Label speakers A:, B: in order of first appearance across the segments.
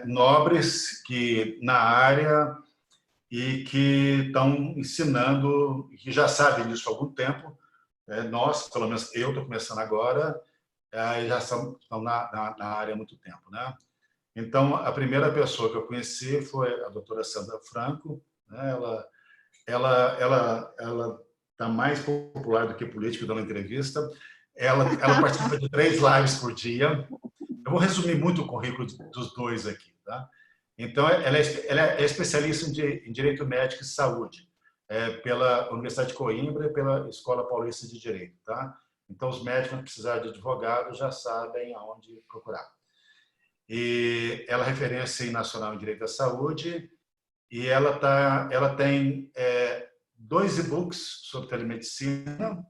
A: nobres que na área e que estão ensinando, que já sabem disso há algum tempo. Nós, pelo menos eu estou começando agora, já estão na área há muito tempo, né? Então, a primeira pessoa que eu conheci foi a doutora Sandra Franco, né? Ela está mais popular do que política, dando entrevista. Ela participa de 3 lives por dia. Eu vou resumir muito o currículo dos dois aqui, tá? Então, ela é especialista em Direito Médico e Saúde, pela Universidade de Coimbra e pela Escola Paulista de Direito, tá? Então, os médicos que precisarem de advogado já sabem aonde procurar. E ela é referência nacional em Direito à Saúde e ela tem 2 e-books sobre telemedicina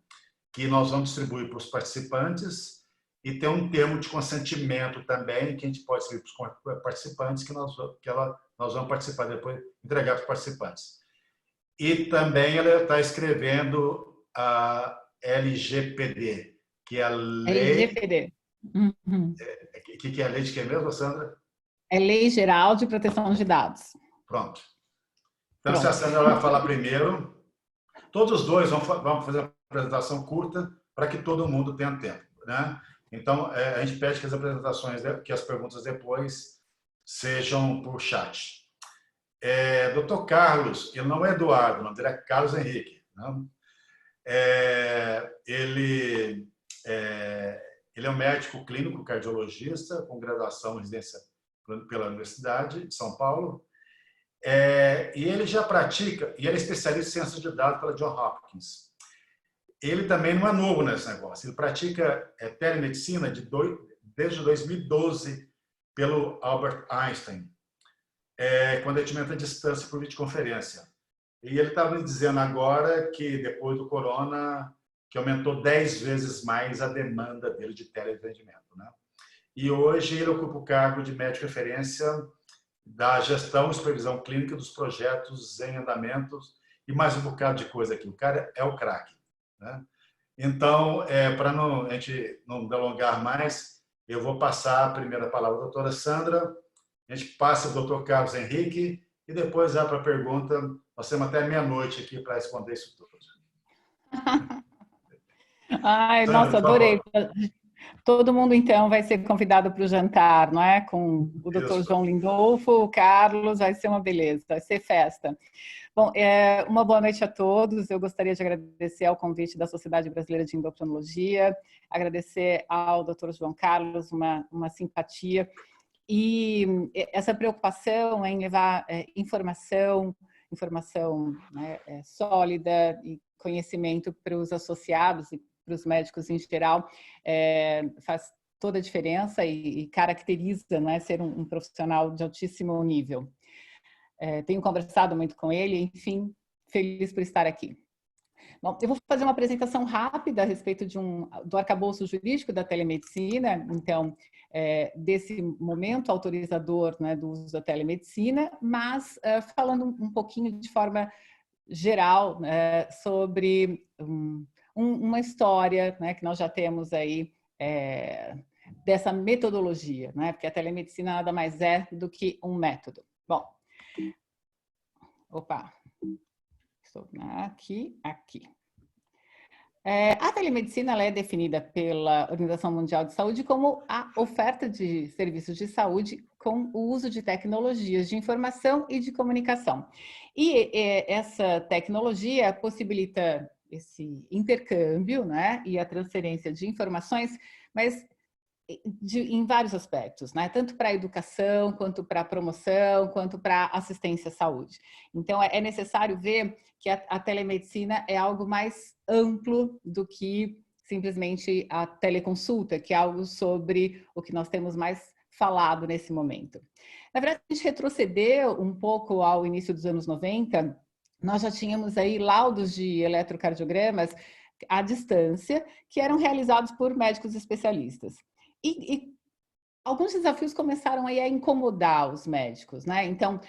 A: que nós vamos distribuir para os participantes e tem um termo de consentimento também que a gente pode distribuir para os participantes que nós vamos participar depois, entregar para os participantes. E também ela está escrevendo a LGPD, que é a lei...
B: LGPD. Uhum.
A: O que é a lei de quem mesmo, Sandra?
B: É Lei Geral de Proteção de Dados.
A: Pronto. Então, se a Sandra vai falar primeiro, todos os dois vão fazer uma apresentação curta para que todo mundo tenha tempo, né? Então, a gente pede que as apresentações, que as perguntas depois sejam por chat. Dr. Carlos, ele não é Eduardo, o nome dele é Carlos Henrique. Né? Ele é um médico clínico cardiologista com graduação em residência pela Universidade de São Paulo. E ele já pratica, e ele é especialista em ciência de dados pela Johns Hopkins. Ele também não é novo nesse negócio. Ele pratica telemedicina desde 2012 pelo Albert Einstein, com atendimento à distância por videoconferência. E ele estava me dizendo agora que depois do corona, que aumentou 10 vezes mais a demanda dele de teleatendimento, né? E hoje ele ocupa o cargo de médico referência da gestão e supervisão clínica dos projetos em andamentos e mais um bocado de coisa aqui. O cara é o craque, né? Então, para a gente não delongar mais, eu vou passar a primeira palavra à doutora Sandra, a gente passa o doutor Carlos Henrique e depois vai para a pergunta. Nós temos até meia-noite aqui para responder isso tudo.
B: Ai,
A: Sandra,
B: nossa, adorei. Todo mundo, então, vai ser convidado para o jantar, não é? Com o doutor João Lindolfo, o Carlos, vai ser uma beleza, vai ser festa. Bom, uma boa noite a todos. Eu gostaria de agradecer ao convite da Sociedade Brasileira de Endocrinologia, agradecer ao doutor João Carlos, uma simpatia, e essa preocupação em levar informação, né, sólida e conhecimento para os associados e para os médicos em geral, faz toda a diferença e caracteriza, não é, ser um profissional de altíssimo nível. Tenho conversado muito com ele, enfim, feliz por estar aqui. Bom, eu vou fazer uma apresentação rápida a respeito do arcabouço jurídico da telemedicina, então, desse momento autorizador, né, do uso da telemedicina, mas falando um pouquinho de forma geral sobre uma história, né, que nós já temos aí dessa metodologia, né, porque a telemedicina nada mais é do que um método. Bom, opa, estou aqui. A telemedicina ela é definida pela Organização Mundial de Saúde como a oferta de serviços de saúde com o uso de tecnologias de informação e de comunicação. E essa tecnologia possibilita esse intercâmbio, né, e a transferência de informações, mas em vários aspectos, né? Tanto para a educação, quanto para a promoção, quanto para a assistência à saúde. Então, é necessário ver que a telemedicina é algo mais amplo do que simplesmente a teleconsulta, que é algo sobre o que nós temos mais falado nesse momento. Na verdade, a gente retrocedeu um pouco ao início dos anos 90, nós já tínhamos aí laudos de eletrocardiogramas à distância, que eram realizados por médicos especialistas. E alguns desafios começaram aí a incomodar os médicos, né? Então,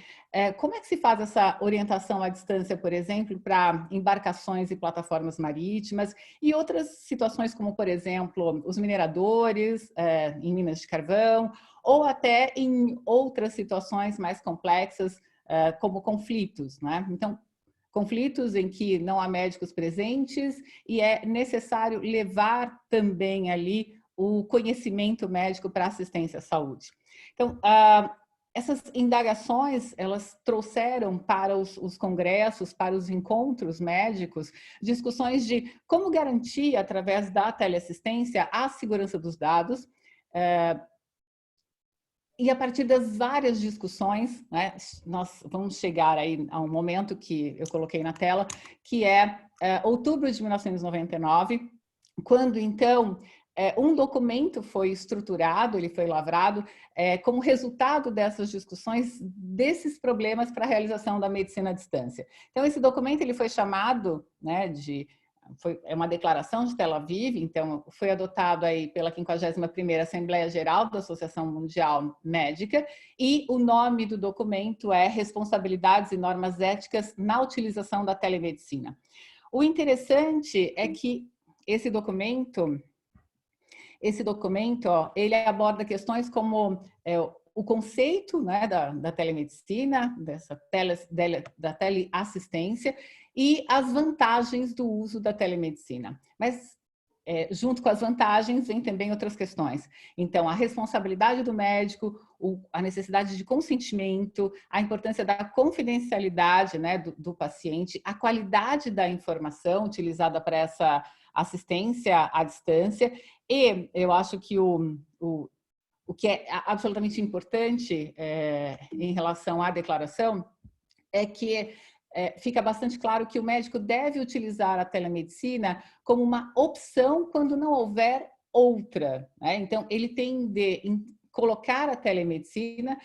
B: como é que se faz essa orientação à distância, por exemplo, para embarcações e plataformas marítimas e outras situações como, por exemplo, os mineradores em minas de carvão ou até em outras situações mais complexas, como conflitos, né? Então, conflitos em que não há médicos presentes e é necessário levar também ali o conhecimento médico para assistência à saúde. Então, essas indagações, elas trouxeram para os congressos, para os encontros médicos, discussões de como garantir, através da teleassistência, a segurança dos dados, e a partir das várias discussões, né, nós vamos chegar aí a um momento que eu coloquei na tela, que é outubro de 1999, quando então um documento foi estruturado, ele foi lavrado como resultado dessas discussões, desses problemas para a realização da medicina à distância. Então, esse documento ele foi chamado, né, é uma declaração de Tel Aviv, então foi adotado aí pela 51ª Assembleia Geral da Associação Mundial Médica, e o nome do documento é Responsabilidades e Normas Éticas na Utilização da Telemedicina. O interessante é que esse documento, ó, ele aborda questões como o conceito, né, da telemedicina, da teleassistência e as vantagens do uso da telemedicina. Mas, junto com as vantagens, vem também outras questões. Então, a responsabilidade do médico, a necessidade de consentimento, a importância da confidencialidade, né, do paciente, a qualidade da informação utilizada para essa assistência à distância. E eu acho que o que é absolutamente importante em relação à declaração é que fica bastante claro que o médico deve utilizar a telemedicina como uma opção quando não houver outra, né? Então, ele tem de colocar a telemedicina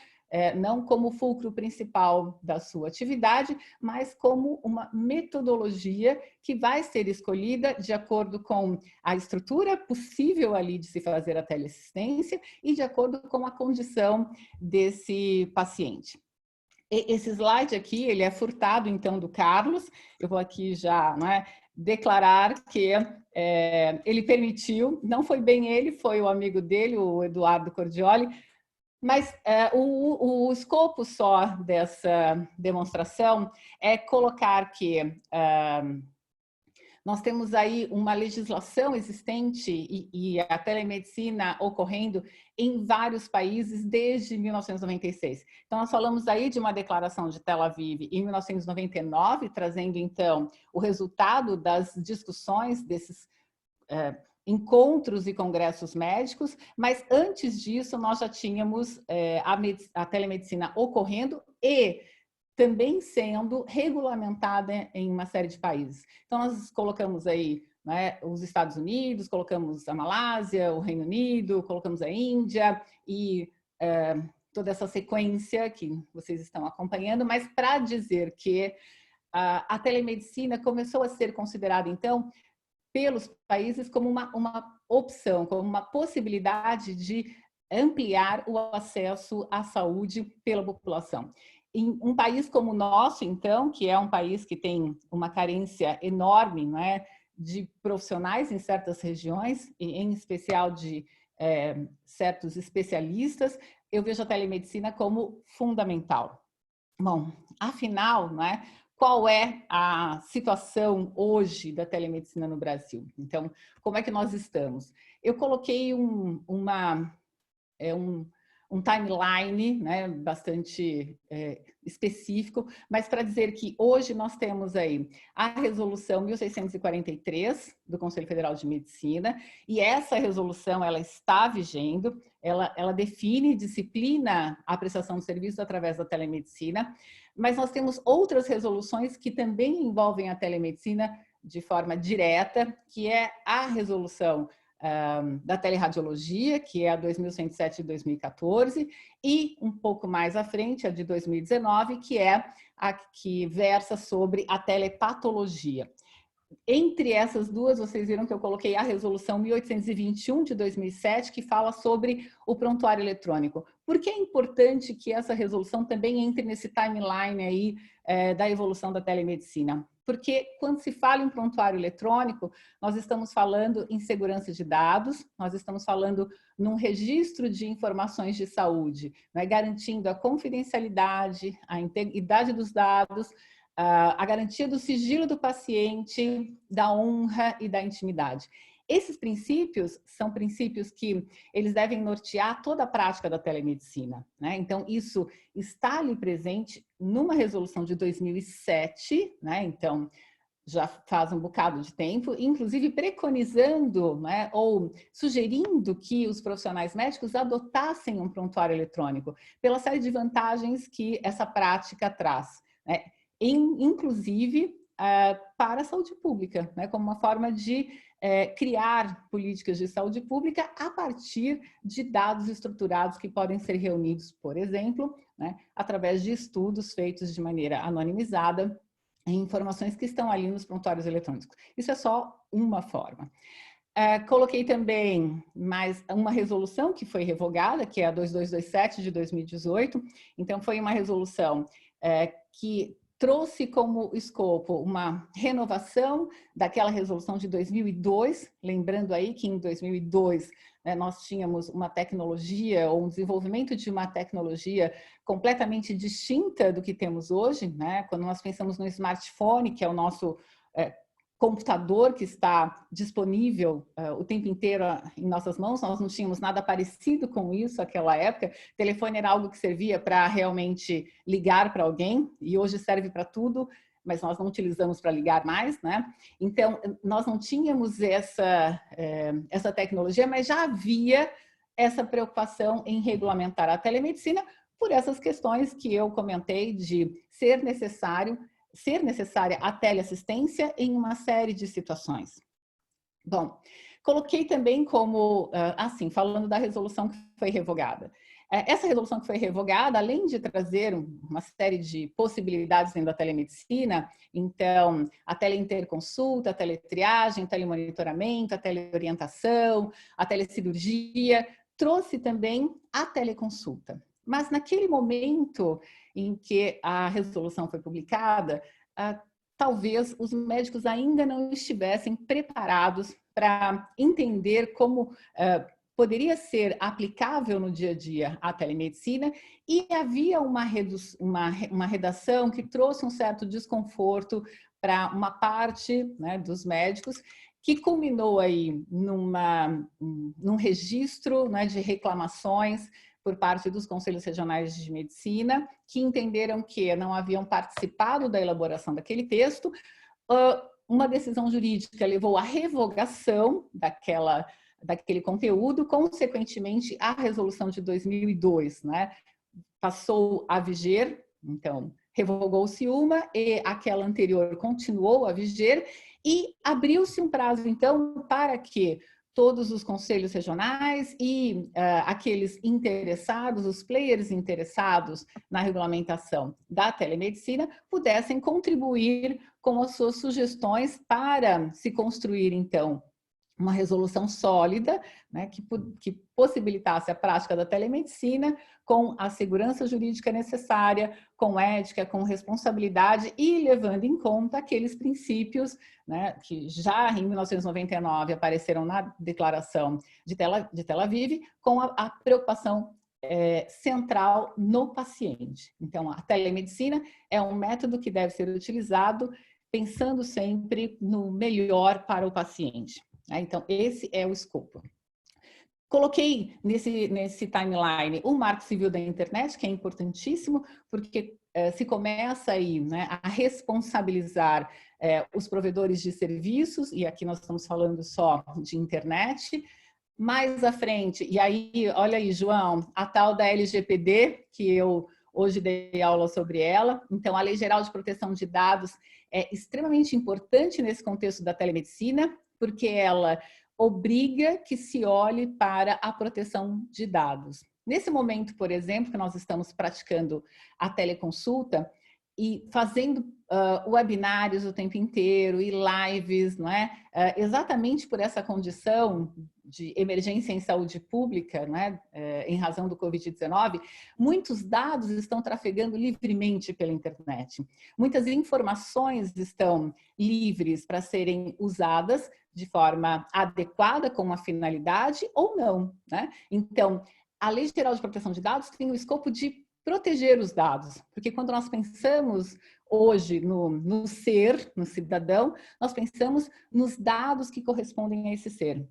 B: não como o fulcro principal da sua atividade, mas como uma metodologia que vai ser escolhida de acordo com a estrutura possível ali de se fazer a teleassistência e de acordo com a condição desse paciente. Esse slide aqui, ele é furtado, então, do Carlos. Eu vou aqui já, né, declarar que ele permitiu, não foi bem ele, foi o amigo dele, o Eduardo Cordioli, mas o escopo só dessa demonstração é colocar que nós temos aí uma legislação existente e a telemedicina ocorrendo em vários países desde 1996. Então, nós falamos aí de uma declaração de Tel Aviv em 1999, trazendo, então, o resultado das discussões desses encontros e congressos médicos, mas antes disso nós já tínhamos a telemedicina ocorrendo e também sendo regulamentada em uma série de países. Então, nós colocamos aí, né, os Estados Unidos, colocamos a Malásia, o Reino Unido, colocamos a Índia e toda essa sequência que vocês estão acompanhando, mas para dizer que a telemedicina começou a ser considerada, então, pelos países como uma opção, como uma possibilidade de ampliar o acesso à saúde pela população. Em um país como o nosso, então, que é um país que tem uma carência enorme, né, de profissionais em certas regiões, e em especial de certos especialistas, eu vejo a telemedicina como fundamental. Bom, afinal, né, qual é a situação hoje da telemedicina no Brasil? Então, como é que nós estamos? Eu coloquei um timeline, né, bastante específico, mas para dizer que hoje nós temos aí a resolução 1643 do Conselho Federal de Medicina, e essa resolução ela está vigendo, ela define, disciplina a prestação de serviços através da telemedicina, mas nós temos outras resoluções que também envolvem a telemedicina de forma direta, que é a resolução da teleradiologia, que é a 2107 de 2014, e um pouco mais à frente, a de 2019, que é a que versa sobre a telepatologia. entre essas duas, vocês viram que eu coloquei a resolução 1821 de 2007, que fala sobre o prontuário eletrônico. Por que é importante que essa resolução também entre nesse timeline aí da evolução da telemedicina? Porque quando se fala em prontuário eletrônico, nós estamos falando em segurança de dados, nós estamos falando num registro de informações de saúde, né, garantindo a confidencialidade, a integridade dos dados, a garantia do sigilo do paciente, da honra e da intimidade. Esses princípios são princípios que eles devem nortear toda a prática da telemedicina, né? Então, isso está ali presente numa resolução de 2007, né? Então, já faz um bocado de tempo, inclusive preconizando, né, ou sugerindo que os profissionais médicos adotassem um prontuário eletrônico, pela série de vantagens que essa prática traz, né? Inclusive para a saúde pública, né, como uma forma de criar políticas de saúde pública a partir de dados estruturados que podem ser reunidos, por exemplo, né, através de estudos feitos de maneira anonimizada, em informações que estão ali nos prontuários eletrônicos. Isso é só uma forma. Coloquei também mais uma resolução que foi revogada, que é a 2227 de 2018. Então, foi uma resolução que trouxe como escopo uma renovação daquela resolução de 2002, lembrando aí que em 2002 né, nós tínhamos uma tecnologia ou um desenvolvimento de uma tecnologia completamente distinta do que temos hoje, né? Quando nós pensamos no smartphone, que é o nosso computador que está disponível o tempo inteiro em nossas mãos, nós não tínhamos nada parecido com isso naquela época. O telefone era algo que servia para realmente ligar para alguém e hoje serve para tudo, mas nós não utilizamos para ligar mais, né? Então, nós não tínhamos essa tecnologia, mas já havia essa preocupação em regulamentar a telemedicina por essas questões que eu comentei de ser necessária a teleassistência em uma série de situações. Bom, coloquei também como, assim, falando da resolução que foi revogada. Essa resolução que foi revogada, além de trazer uma série de possibilidades dentro da telemedicina, então, a teleinterconsulta, a teletriagem, telemonitoramento, a teleorientação, a telecirurgia, trouxe também a teleconsulta. Mas naquele momento em que a resolução foi publicada, talvez os médicos ainda não estivessem preparados para entender como poderia ser aplicável no dia a dia a telemedicina e havia uma redação que trouxe um certo desconforto para uma parte né, dos médicos, que culminou aí num registro né, de reclamações por parte dos conselhos regionais de medicina, que entenderam que não haviam participado da elaboração daquele texto. Uma decisão jurídica levou à revogação daquele conteúdo, consequentemente, a resolução de 2002, né, passou a viger, então, revogou-se uma e aquela anterior continuou a viger e abriu-se um prazo, então, para que todos os conselhos regionais e aqueles interessados, os players interessados na regulamentação da telemedicina, pudessem contribuir com as suas sugestões para se construir, então, uma resolução sólida, né, que possibilitasse a prática da telemedicina com a segurança jurídica necessária, com ética, com responsabilidade e levando em conta aqueles princípios né, que já em 1999 apareceram na Declaração de Tel Aviv, com a preocupação central no paciente. Então, a telemedicina é um método que deve ser utilizado pensando sempre no melhor para o paciente. Então, esse é o escopo. Coloquei nesse timeline o Marco Civil da Internet, que é importantíssimo, porque se começa aí né, a responsabilizar os provedores de serviços, e aqui nós estamos falando só de internet. Mais à frente, e aí, olha aí, João, a tal da LGPD, que eu hoje dei aula sobre ela. Então, a Lei Geral de Proteção de Dados é extremamente importante nesse contexto da telemedicina, porque ela obriga que se olhe para a proteção de dados. Nesse momento, por exemplo, que nós estamos praticando a teleconsulta e fazendo webinários o tempo inteiro e lives, não é? Exatamente por essa condição de emergência em saúde pública, não é? Em razão do Covid-19, muitos dados estão trafegando livremente pela internet. Muitas informações estão livres para serem usadas de forma adequada, com uma finalidade ou não, né? Então, a Lei Geral de Proteção de Dados tem o escopo de proteger os dados, porque quando nós pensamos hoje no ser, no cidadão, nós pensamos nos dados que correspondem a esse ser.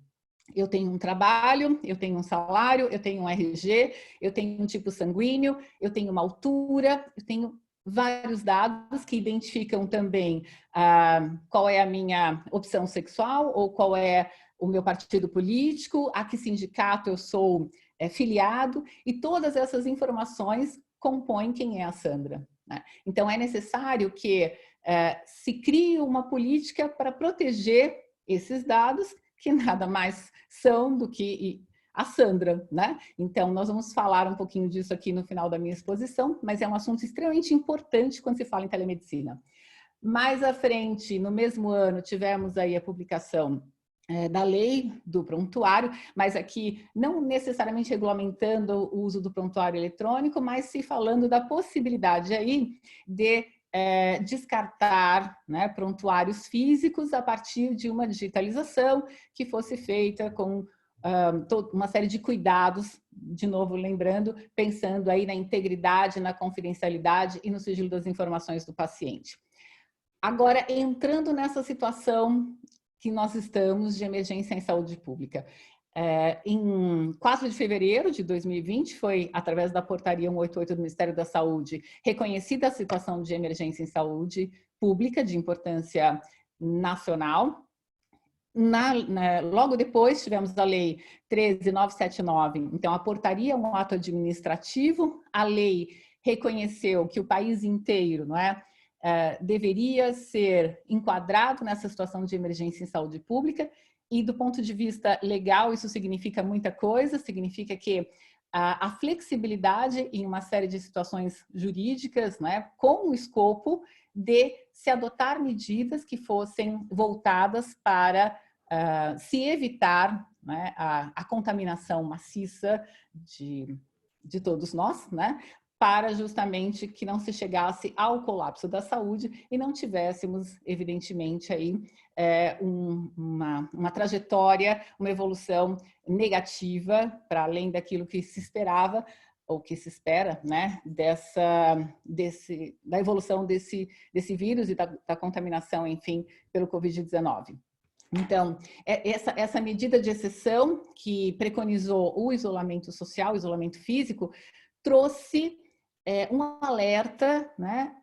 B: Eu tenho um trabalho, eu tenho um salário, eu tenho um RG, eu tenho um tipo sanguíneo, eu tenho uma altura, eu tenho vários dados que identificam também qual é a minha opção sexual ou qual é o meu partido político, a que sindicato eu sou filiado, e todas essas informações compõem quem é a Sandra, né? Então, é necessário que se crie uma política para proteger esses dados, que nada mais são do que a Sandra, né? Então, nós vamos falar um pouquinho disso aqui no final da minha exposição, mas é um assunto extremamente importante quando se fala em telemedicina. Mais à frente, no mesmo ano, tivemos aí a publicação da lei do prontuário, mas aqui não necessariamente regulamentando o uso do prontuário eletrônico, mas se falando da possibilidade aí de descartar, né, prontuários físicos a partir de uma digitalização que fosse feita com uma série de cuidados, de novo lembrando, pensando aí na integridade, na confidencialidade e no sigilo das informações do paciente. Agora, entrando nessa situação que nós estamos de emergência em saúde pública. Em 4 de fevereiro de 2020, foi através da portaria 188 do Ministério da Saúde, reconhecida a situação de emergência em saúde pública de importância nacional. Logo depois, tivemos a Lei 13.979. Então, a portaria é um ato administrativo, a lei reconheceu que o país inteiro, não é? Deveria ser enquadrado nessa situação de emergência em saúde pública, e do ponto de vista legal isso significa muita coisa, significa que a flexibilidade em uma série de situações jurídicas, né, com o escopo de se adotar medidas que fossem voltadas para se evitar, né, a contaminação maciça de todos nós, né, para justamente que não se chegasse ao colapso da saúde e não tivéssemos, evidentemente, aí uma trajetória, uma evolução negativa para além daquilo que se esperava ou que se espera, né, da evolução desse vírus e da contaminação, enfim, pelo Covid-19. Então, essa medida de exceção que preconizou o isolamento social, o isolamento físico, trouxe um alerta, né,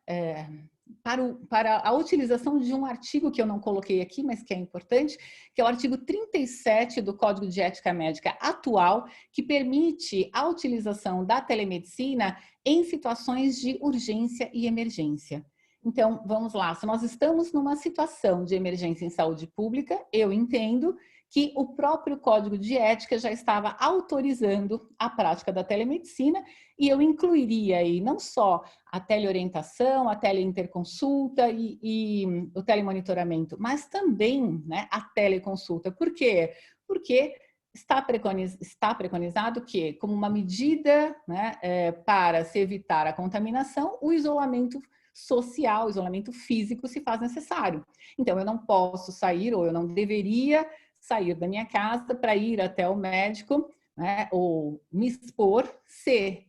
B: para a utilização de um artigo que eu não coloquei aqui, mas que é importante, que é o artigo 37 do Código de Ética Médica atual, que permite a utilização da telemedicina em situações de urgência e emergência. Então, vamos lá, se nós estamos numa situação de emergência em saúde pública, eu entendo que o próprio Código de Ética já estava autorizando a prática da telemedicina, e eu incluiria aí não só a teleorientação, a teleinterconsulta e o telemonitoramento, mas também, né, a teleconsulta. Por quê? Porque está preconizado que, como uma medida, né, para se evitar a contaminação, o isolamento social, o isolamento físico se faz necessário. Então, eu não posso sair, ou eu não deveria sair da minha casa para ir até o médico, né, ou me expor, se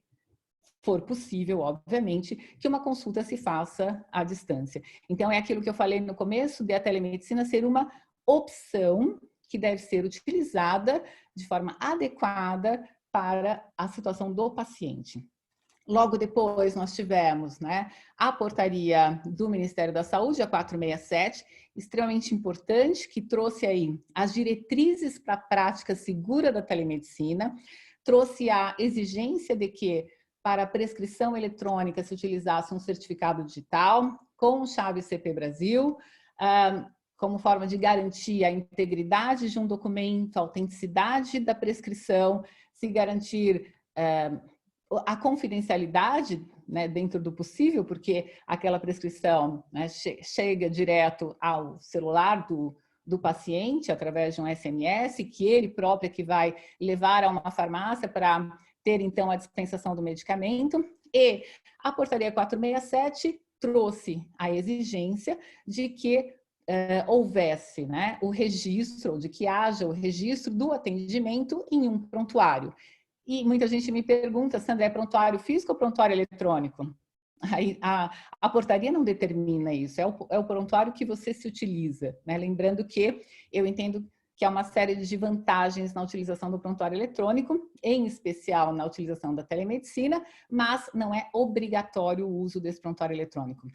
B: for possível, obviamente, que uma consulta se faça à distância. Então, é aquilo que eu falei no começo, de a telemedicina ser uma opção que deve ser utilizada de forma adequada para a situação do paciente. Logo depois, nós tivemos, né, a portaria do Ministério da Saúde, a 467, extremamente importante, que trouxe aí as diretrizes para a prática segura da telemedicina, trouxe a exigência de que, para a prescrição eletrônica, se utilizasse um certificado digital com chave CP Brasil, como forma de garantir a integridade de um documento, a autenticidade da prescrição, se garantir a confidencialidade, né, dentro do possível, porque aquela prescrição, né, chega direto ao celular do paciente através de um SMS, que ele próprio é que vai levar a uma farmácia para ter então a dispensação do medicamento. E a portaria 467 trouxe a exigência de que houvesse, né, o registro, de que haja o registro do atendimento em um prontuário. E muita gente me pergunta, Sandra, é prontuário físico ou prontuário eletrônico? Aí, a portaria não determina isso, é o prontuário que você se utiliza, né? Lembrando que eu entendo que há uma série de vantagens na utilização do prontuário eletrônico, em especial na utilização da telemedicina, mas não é obrigatório o uso desse prontuário eletrônico.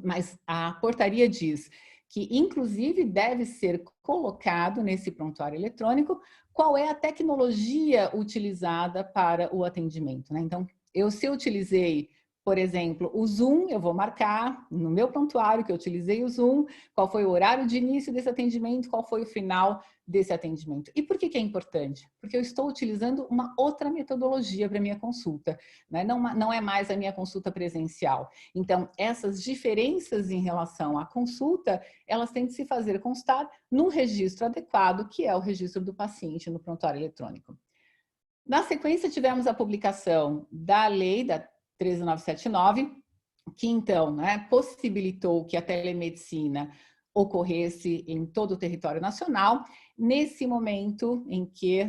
B: Mas a portaria diz que, inclusive, deve ser colocado nesse prontuário eletrônico qual é a tecnologia utilizada para o atendimento, né? Então, se eu utilizei, por exemplo, o Zoom, eu vou marcar no meu prontuário que eu utilizei o Zoom, qual foi o horário de início desse atendimento, qual foi o final desse atendimento. E por que é importante? Porque eu estou utilizando uma outra metodologia para minha consulta, né? Não é mais a minha consulta presencial. Então, essas diferenças em relação à consulta, elas têm que se fazer constar num registro adequado, que é o registro do paciente no prontuário eletrônico. Na sequência, tivemos a publicação da lei da 13979, que então, né, possibilitou que a telemedicina ocorresse em todo o território nacional, nesse momento em que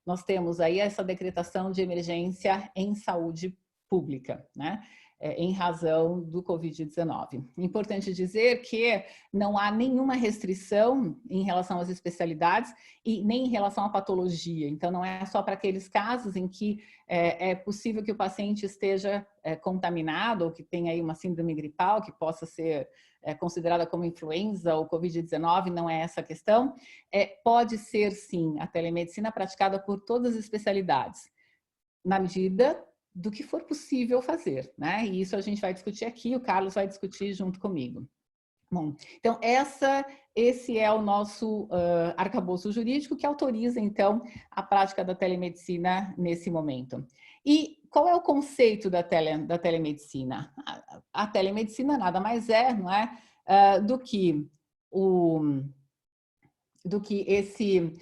B: nós temos aí essa decretação de emergência em saúde pública, né? Em razão do Covid-19. Importante dizer que não há nenhuma restrição em relação às especialidades e nem em relação à patologia. Então, não é só para aqueles casos em que é possível que o paciente esteja contaminado ou que tenha aí uma síndrome gripal, que possa ser considerada como influenza ou Covid-19, não é essa a questão. Pode ser, sim, a telemedicina praticada por todas as especialidades, na medida do que for possível fazer, né? E isso a gente vai discutir aqui, o Carlos vai discutir junto comigo. Bom, então esse é o nosso arcabouço jurídico que autoriza, então, a prática da telemedicina nesse momento. E qual é o conceito da telemedicina? A telemedicina nada mais é, não é, do que esse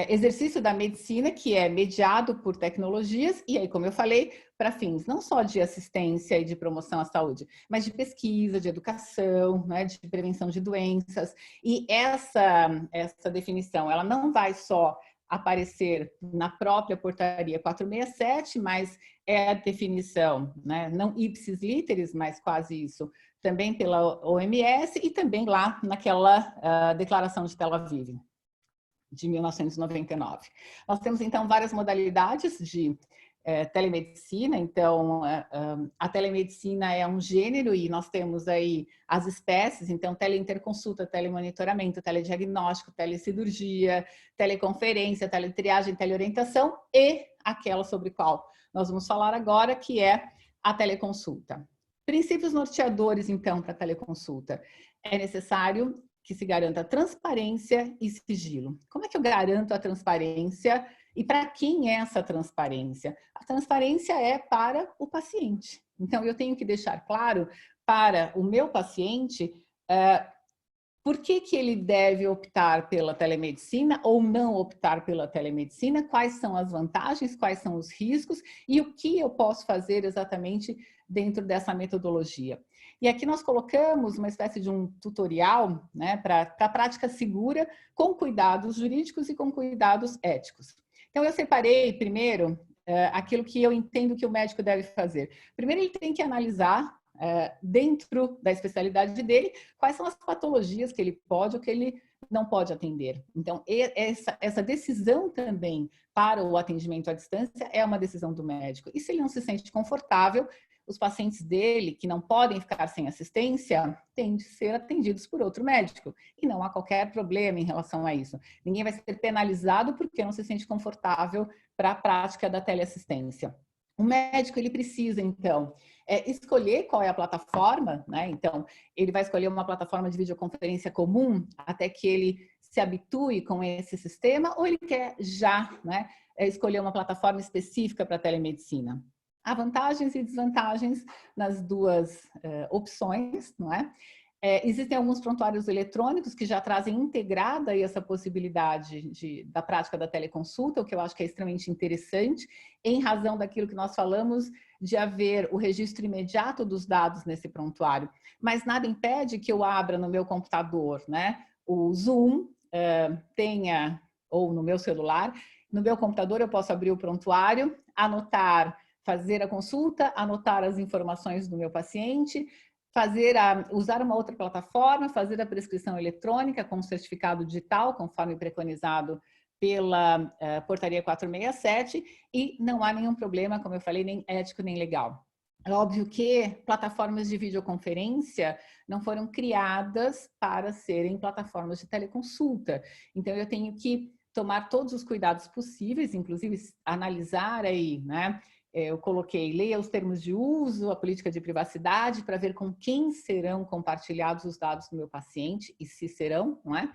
B: exercício da medicina que é mediado por tecnologias e aí, como eu falei, para fins não só de assistência e de promoção à saúde, mas de pesquisa, de educação, né, de prevenção de doenças. E essa definição, ela não vai só aparecer na própria portaria 467, mas é a definição, né, não ipsis literis, mas quase isso, também pela OMS e também lá naquela declaração de Tel Aviv, de 1999. Nós temos, então, várias modalidades de telemedicina. Então, a telemedicina é um gênero e nós temos aí as espécies, então, teleinterconsulta, telemonitoramento, telediagnóstico, telecirurgia, teleconferência, teletriagem, teleorientação e aquela sobre qual nós vamos falar agora, que é a teleconsulta. Princípios norteadores, então, para a teleconsulta. É necessário que se garanta transparência e sigilo. Como é que eu garanto a transparência e para quem é essa transparência? A transparência é para o paciente. Então, eu tenho que deixar claro para o meu paciente por que ele deve optar pela telemedicina ou não optar pela telemedicina, quais são as vantagens, quais são os riscos e o que eu posso fazer exatamente dentro dessa metodologia. E aqui nós colocamos uma espécie de um tutorial, né, para a prática segura, com cuidados jurídicos e com cuidados éticos. Então, eu separei primeiro aquilo que eu entendo que o médico deve fazer. Primeiro, ele tem que analisar dentro da especialidade dele, quais são as patologias que ele pode ou que ele não pode atender. Então, essa decisão também para o atendimento à distância é uma decisão do médico. E se ele não se sente confortável, os pacientes dele, que não podem ficar sem assistência, têm de ser atendidos por outro médico. E não há qualquer problema em relação a isso. Ninguém vai ser penalizado porque não se sente confortável para a prática da teleassistência. O médico, ele precisa, então, escolher qual é a plataforma, né? Então, ele vai escolher uma plataforma de videoconferência comum até que ele se habitue com esse sistema ou ele quer já, né, escolher uma plataforma específica para telemedicina. Há vantagens e desvantagens nas duas opções, não é? Existem alguns prontuários eletrônicos que já trazem integrada aí essa possibilidade da prática da teleconsulta, o que eu acho que é extremamente interessante, em razão daquilo que nós falamos de haver o registro imediato dos dados nesse prontuário. Mas nada impede que eu abra no meu computador, né, o Zoom, tenha, ou no meu celular, no meu computador eu posso abrir o prontuário, anotar, fazer a consulta, anotar as informações do meu paciente, usar uma outra plataforma, fazer a prescrição eletrônica com certificado digital, conforme preconizado pela Portaria 467, e não há nenhum problema, como eu falei, nem ético nem legal. É óbvio que plataformas de videoconferência não foram criadas para serem plataformas de teleconsulta. Então, eu tenho que tomar todos os cuidados possíveis, inclusive analisar aí, né? Eu coloquei, leia os termos de uso, a política de privacidade, para ver com quem serão compartilhados os dados do meu paciente, e se serão, não é?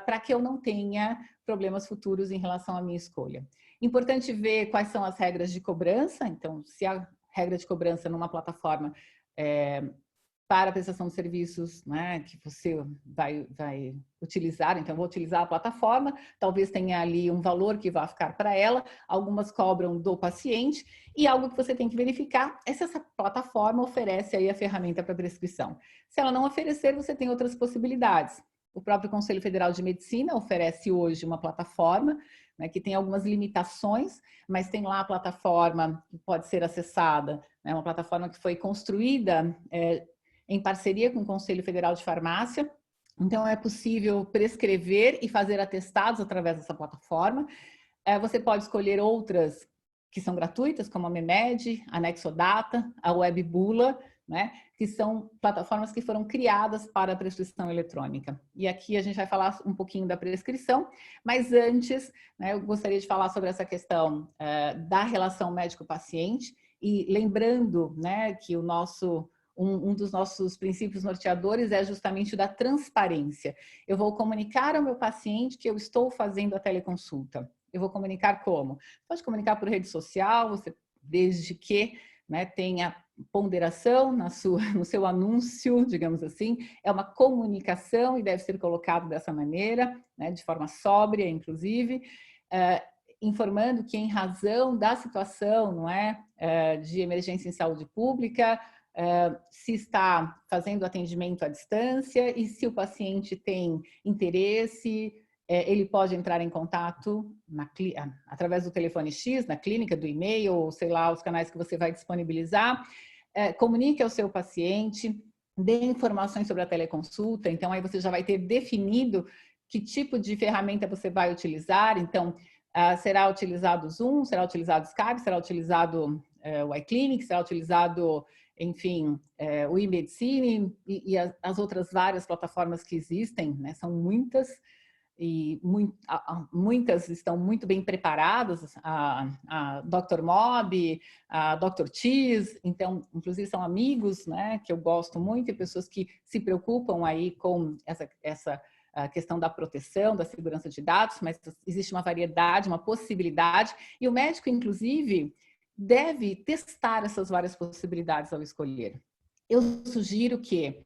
B: Para que eu não tenha problemas futuros em relação à minha escolha. Importante ver quais são as regras de cobrança. Então, se há regra de cobrança numa plataforma para a prestação de serviços, né, que você vai utilizar, então eu vou utilizar a plataforma, talvez tenha ali um valor que vai ficar para ela, algumas cobram do paciente, e algo que você tem que verificar é se essa plataforma oferece aí a ferramenta para prescrição. Se ela não oferecer, você tem outras possibilidades. O próprio Conselho Federal de Medicina oferece hoje uma plataforma, né, que tem algumas limitações, mas tem lá a plataforma que pode ser acessada, né, uma plataforma que foi construída em parceria com o Conselho Federal de Farmácia. Então, é possível prescrever e fazer atestados através dessa plataforma. Você pode escolher outras que são gratuitas, como a Memed, a Nexodata, a Webbula, né, que são plataformas que foram criadas para a prescrição eletrônica. E aqui a gente vai falar um pouquinho da prescrição, mas antes, né, eu gostaria de falar sobre essa questão da relação médico-paciente, e lembrando, né, que o nosso... Um dos nossos princípios norteadores é justamente o da transparência. Eu vou comunicar ao meu paciente que eu estou fazendo a teleconsulta. Eu vou comunicar como? Pode comunicar por rede social, desde que, né, tenha ponderação no seu anúncio, digamos assim. É uma comunicação e deve ser colocado dessa maneira, né, de forma sóbria, inclusive, informando que em razão da situação, não é, de emergência em saúde pública, se está fazendo atendimento à distância e se o paciente tem interesse, ele pode entrar em contato através do telefone X, na clínica, do e-mail, ou sei lá, os canais que você vai disponibilizar. Comunique ao seu paciente, dê informações sobre a teleconsulta, então aí você já vai ter definido que tipo de ferramenta você vai utilizar. Então, será utilizado o Zoom, será utilizado o Skype, será utilizado o iClinic, será utilizado, enfim, o e-medicine e as outras várias plataformas que existem, né? São muitas, e muitas estão muito bem preparadas, a Dr. Mob, a Dr. Cheese, então, inclusive são amigos, né, que eu gosto muito, e pessoas que se preocupam aí com essa a questão da proteção, da segurança de dados, mas existe uma variedade, uma possibilidade, e o médico, inclusive, deve testar essas várias possibilidades ao escolher. Eu sugiro que,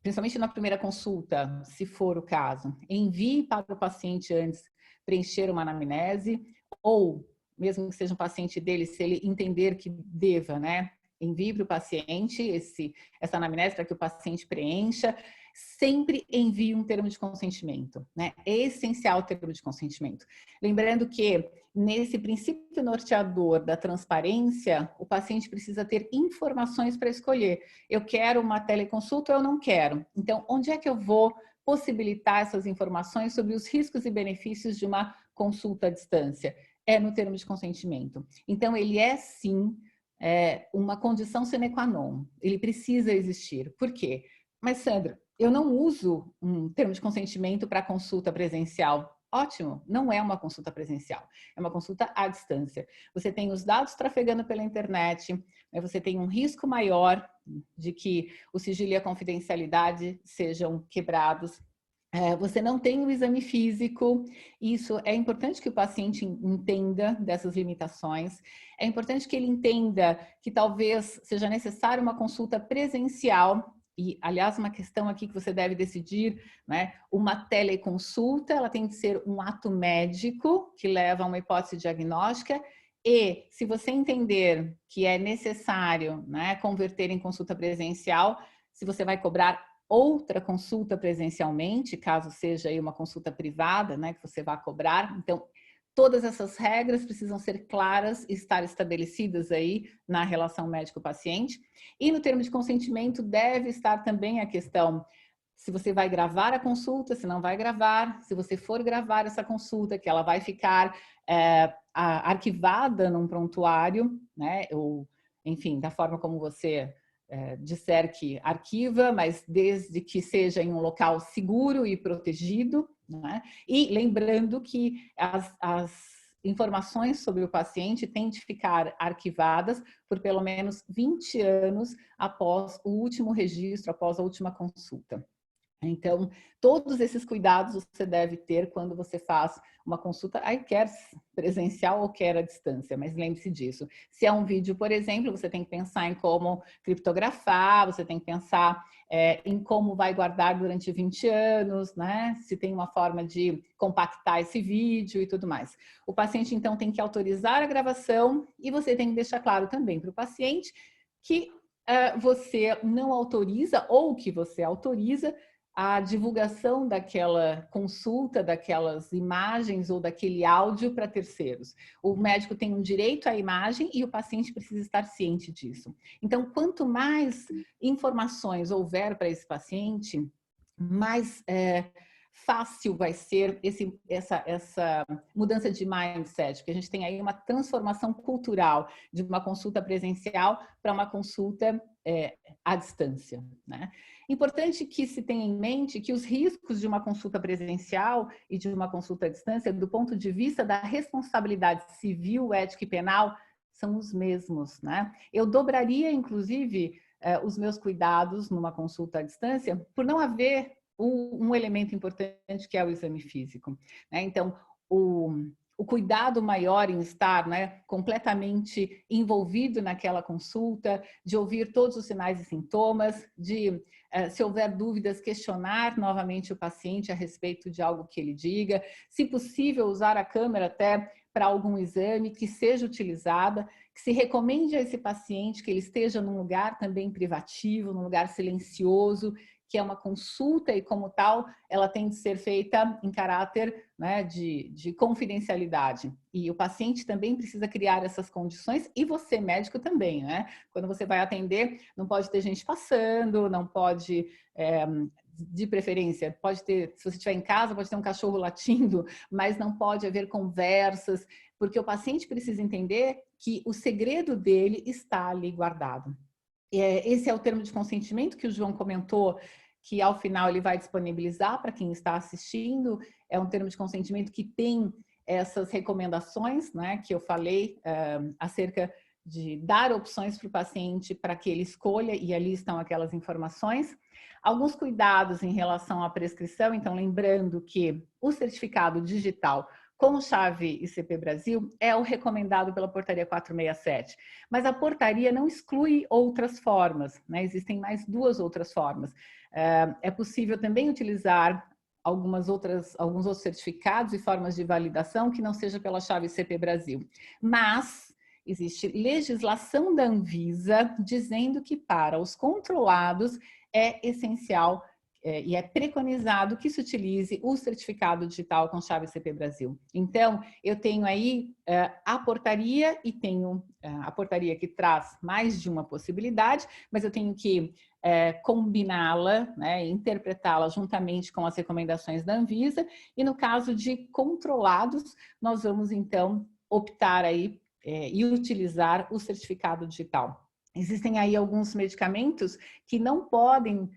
B: principalmente na primeira consulta, se for o caso, envie para o paciente antes preencher uma anamnese, ou mesmo que seja um paciente dele, se ele entender que deva, né, envie para o paciente essa anamnese para que o paciente preencha. Sempre envie um termo de consentimento, né? É essencial o termo de consentimento. Lembrando que nesse princípio norteador da transparência, o paciente precisa ter informações para escolher. Eu quero uma teleconsulta ou eu não quero. Então, onde é que eu vou possibilitar essas informações sobre os riscos e benefícios de uma consulta à distância? É no termo de consentimento. Então, ele é sim uma condição sine qua non. Ele precisa existir. Por quê? Mas, Sandra, eu não uso um termo de consentimento para consulta presencial. Ótimo, não é uma consulta presencial, é uma consulta à distância. Você tem os dados trafegando pela internet, você tem um risco maior de que o sigilo e a confidencialidade sejam quebrados. Você não tem o exame físico, isso é importante que o paciente entenda dessas limitações, é importante que ele entenda que talvez seja necessário uma consulta presencial, e aliás uma questão aqui que você deve decidir, né? Uma teleconsulta, ela tem que ser um ato médico que leva a uma hipótese diagnóstica, e se você entender que é necessário, né, converter em consulta presencial, se você vai cobrar outra consulta presencialmente, caso seja aí uma consulta privada, né, que você vá cobrar. Então, todas essas regras precisam ser claras e estar estabelecidas aí na relação médico-paciente. E no termo de consentimento deve estar também a questão se você vai gravar a consulta, se não vai gravar, se você for gravar essa consulta, que ela vai ficar arquivada num prontuário, né, ou enfim, da forma como você disser que arquiva, mas desde que seja em um local seguro e protegido, né? E lembrando que as informações sobre o paciente têm de ficar arquivadas por pelo menos 20 anos após o último registro, após a última consulta. Então, todos esses cuidados você deve ter quando você faz uma consulta, aí quer presencial ou quer à distância, mas lembre-se disso. Se é um vídeo, por exemplo, você tem que pensar em como criptografar, você tem que pensar em como vai guardar durante 20 anos, né? Se tem uma forma de compactar esse vídeo e tudo mais. O paciente, então, tem que autorizar a gravação e você tem que deixar claro também para o paciente que você não autoriza ou que você autoriza a divulgação daquela consulta, daquelas imagens ou daquele áudio para terceiros. O médico tem um direito à imagem e o paciente precisa estar ciente disso. Então, quanto mais informações houver para esse paciente, mais fácil vai ser essa mudança de mindset, porque a gente tem aí uma transformação cultural de uma consulta presencial para uma consulta à distância, né? Importante que se tenha em mente que os riscos de uma consulta presencial e de uma consulta à distância, do ponto de vista da responsabilidade civil, ética e penal, são os mesmos, né? Eu dobraria, inclusive, os meus cuidados numa consulta à distância por não haver um elemento importante que é o exame físico, né? Então, o cuidado maior em estar, né, completamente envolvido naquela consulta, de ouvir todos os sinais e sintomas, de, se houver dúvidas, questionar novamente o paciente a respeito de algo que ele diga, se possível, usar a câmera até para algum exame que seja utilizada, que se recomende a esse paciente que ele esteja num lugar também privativo, num lugar silencioso, que é uma consulta e, como tal, ela tem de ser feita em caráter, né, de confidencialidade. E o paciente também precisa criar essas condições e você, médico, também, né? Quando você vai atender, não pode ter gente passando, não pode... de preferência, pode ter, se você estiver em casa, pode ter um cachorro latindo, mas não pode haver conversas, porque o paciente precisa entender que o segredo dele está ali guardado. Esse é o termo de consentimento que o João comentou, que ao final ele vai disponibilizar para quem está assistindo. É um termo de consentimento que tem essas recomendações, né, que eu falei acerca de dar opções para o paciente para que ele escolha, e ali estão aquelas informações. Alguns cuidados em relação à prescrição, então lembrando que o certificado digital com chave ICP Brasil é o recomendado pela portaria 467, mas a portaria não exclui outras formas, né? Existem mais duas outras formas. É possível também utilizar alguns outros certificados e formas de validação que não seja pela chave ICP Brasil, mas existe legislação da Anvisa dizendo que para os controlados é essencial e é preconizado que se utilize o certificado digital com chave ICP Brasil. Então, eu tenho aí a portaria e tenho a portaria que traz mais de uma possibilidade, mas eu tenho que combiná-la, né, interpretá-la juntamente com as recomendações da Anvisa, e no caso de controlados, nós vamos então optar aí e utilizar o certificado digital. Existem aí alguns medicamentos que não podem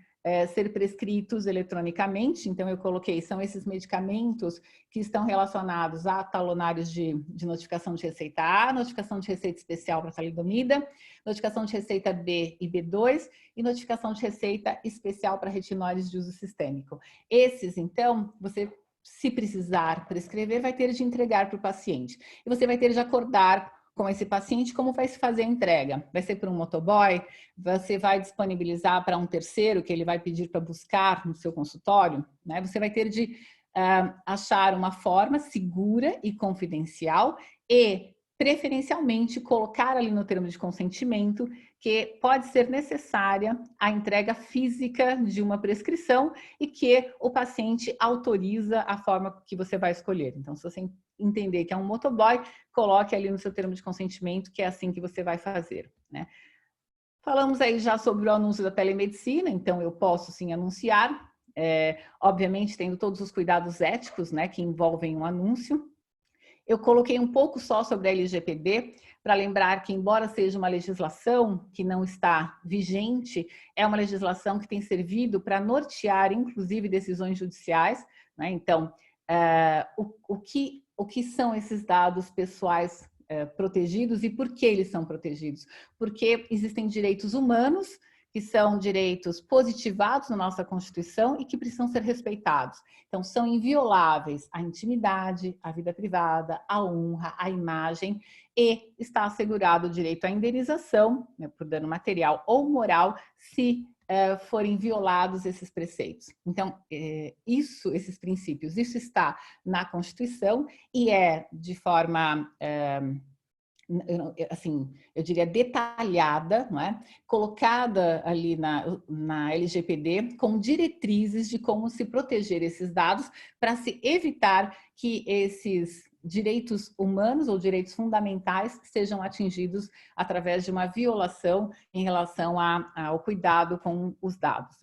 B: ser prescritos eletronicamente. Então, eu coloquei, são esses medicamentos que estão relacionados a talonários de notificação de receita A, notificação de receita especial para talidomida, notificação de receita B e B2 e notificação de receita especial para retinóides de uso sistêmico. Esses, então, você, se precisar prescrever, vai ter de entregar para o paciente. E você vai ter de acordar com esse paciente como vai se fazer a entrega. Vai ser por um motoboy? Você vai disponibilizar para um terceiro que ele vai pedir para buscar no seu consultório? Né? Você vai ter de achar uma forma segura e confidencial e, preferencialmente, colocar ali no termo de consentimento que pode ser necessária a entrega física de uma prescrição e que o paciente autoriza a forma que você vai escolher. Então, se você entender que é um motoboy, coloque ali no seu termo de consentimento que é assim que você vai fazer, né? Falamos aí já sobre o anúncio da telemedicina, então eu posso sim anunciar, obviamente tendo todos os cuidados éticos, né, que envolvem um anúncio. Eu coloquei um pouco só sobre a LGPD, para lembrar que, embora seja uma legislação que não está vigente, é uma legislação que tem servido para nortear, inclusive, decisões judiciais, né? Então, o que são esses dados pessoais protegidos e por que eles são protegidos? Porque existem direitos humanos que são direitos positivados na nossa Constituição e que precisam ser respeitados. Então, são invioláveis a intimidade, a vida privada, a honra, a imagem, e está assegurado o direito à indenização, né, por dano material ou moral, se forem violados esses preceitos. Então, esses princípios, isso está na Constituição e é de forma... assim, eu diria detalhada, não é? Colocada ali na LGPD com diretrizes de como se proteger esses dados para se evitar que esses direitos humanos ou direitos fundamentais sejam atingidos através de uma violação em relação ao cuidado com os dados.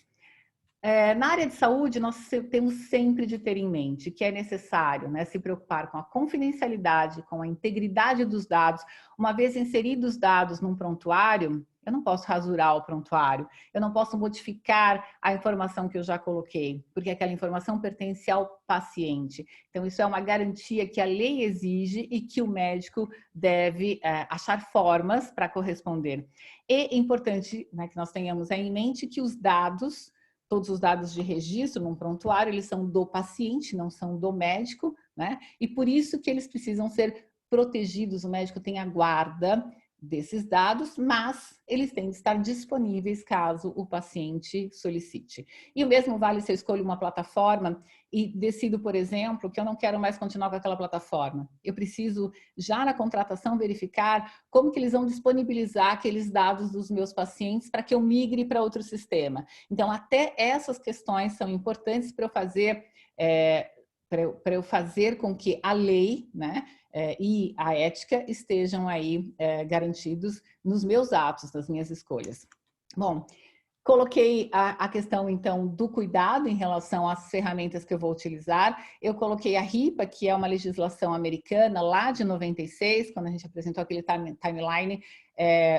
B: Na área de saúde, nós temos sempre de ter em mente que é necessário, né, se preocupar com a confidencialidade, com a integridade dos dados. Uma vez inseridos os dados num prontuário, eu não posso rasurar o prontuário, eu não posso modificar a informação que eu já coloquei, porque aquela informação pertence ao paciente. Então, isso é uma garantia que a lei exige e que o médico deve achar formas para corresponder. E é importante, né, que nós tenhamos em mente que os dados... Todos os dados de registro num prontuário, eles são do paciente, não são do médico, né? E por isso que eles precisam ser protegidos, o médico tem a guarda desses dados, mas eles têm de estar disponíveis caso o paciente solicite. E o mesmo vale se eu escolho uma plataforma e decido, por exemplo, que eu não quero mais continuar com aquela plataforma. Eu preciso, já na contratação, verificar como que eles vão disponibilizar aqueles dados dos meus pacientes para que eu migre para outro sistema. Então, até essas questões são importantes para eu fazer... para eu fazer com que a lei, né, e a ética estejam aí garantidos nos meus atos, nas minhas escolhas. Bom, coloquei a questão, então, do cuidado em relação às ferramentas que eu vou utilizar. Eu coloquei a RIPA, que é uma legislação americana lá de 96, quando a gente apresentou aquele timeline,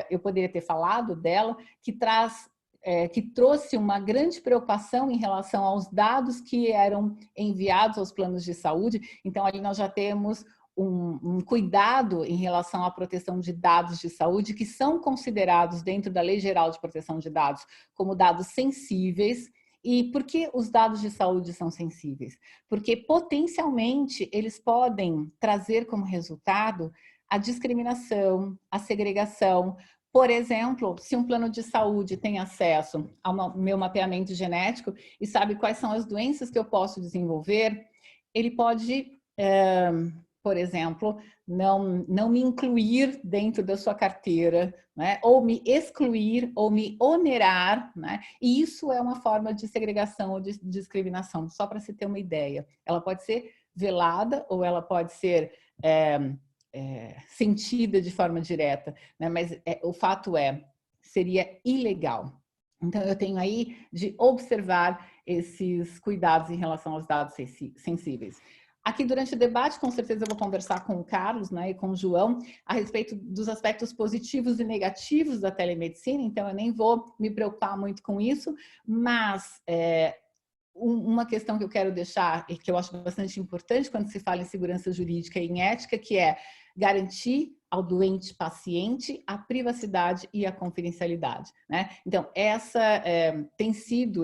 B: eu poderia ter falado dela, que trouxe uma grande preocupação em relação aos dados que eram enviados aos planos de saúde. Então, ali nós já temos um cuidado em relação à proteção de dados de saúde que são considerados dentro da Lei Geral de Proteção de Dados como dados sensíveis. E por que os dados de saúde são sensíveis? Porque potencialmente eles podem trazer como resultado a discriminação, a segregação. Por exemplo, se um plano de saúde tem acesso ao meu mapeamento genético e sabe quais são as doenças que eu posso desenvolver, ele pode, por exemplo, não me incluir dentro da sua carteira, né? Ou me excluir, ou me onerar, né? E isso é uma forma de segregação ou de discriminação, só para se ter uma ideia. Ela pode ser velada ou ela pode ser... sentida de forma direta, né? Mas o fato seria ilegal. Então, eu tenho aí de observar esses cuidados em relação aos dados sensíveis. Aqui durante o debate, com certeza eu vou conversar com o Carlos, né, e com o João a respeito dos aspectos positivos e negativos da telemedicina, então eu nem vou me preocupar muito com isso, mas uma questão que eu quero deixar e que eu acho bastante importante quando se fala em segurança jurídica e em ética, que é garantir ao doente paciente a privacidade e a confidencialidade, né? Então, esse tem sido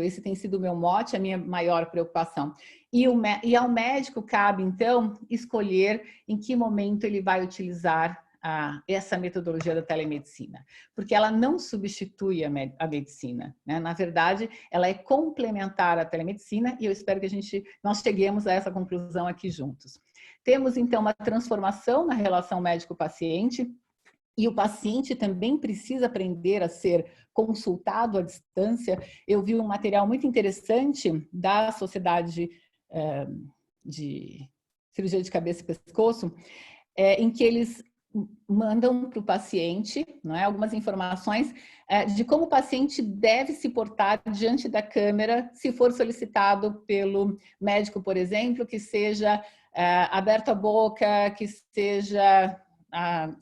B: o meu mote, a minha maior preocupação. E ao médico cabe, então, escolher em que momento ele vai utilizar essa metodologia da telemedicina, porque ela não substitui a medicina, né? Na verdade, ela é complementar à telemedicina e eu espero que nós cheguemos a essa conclusão aqui juntos. Temos, então, uma transformação na relação médico-paciente e o paciente também precisa aprender a ser consultado à distância. Eu vi um material muito interessante da Sociedade de Cirurgia de Cabeça e Pescoço, em que eles mandam para o paciente, não é, algumas informações de como o paciente deve se portar diante da câmera se for solicitado pelo médico, por exemplo, que seja aberto a boca, que seja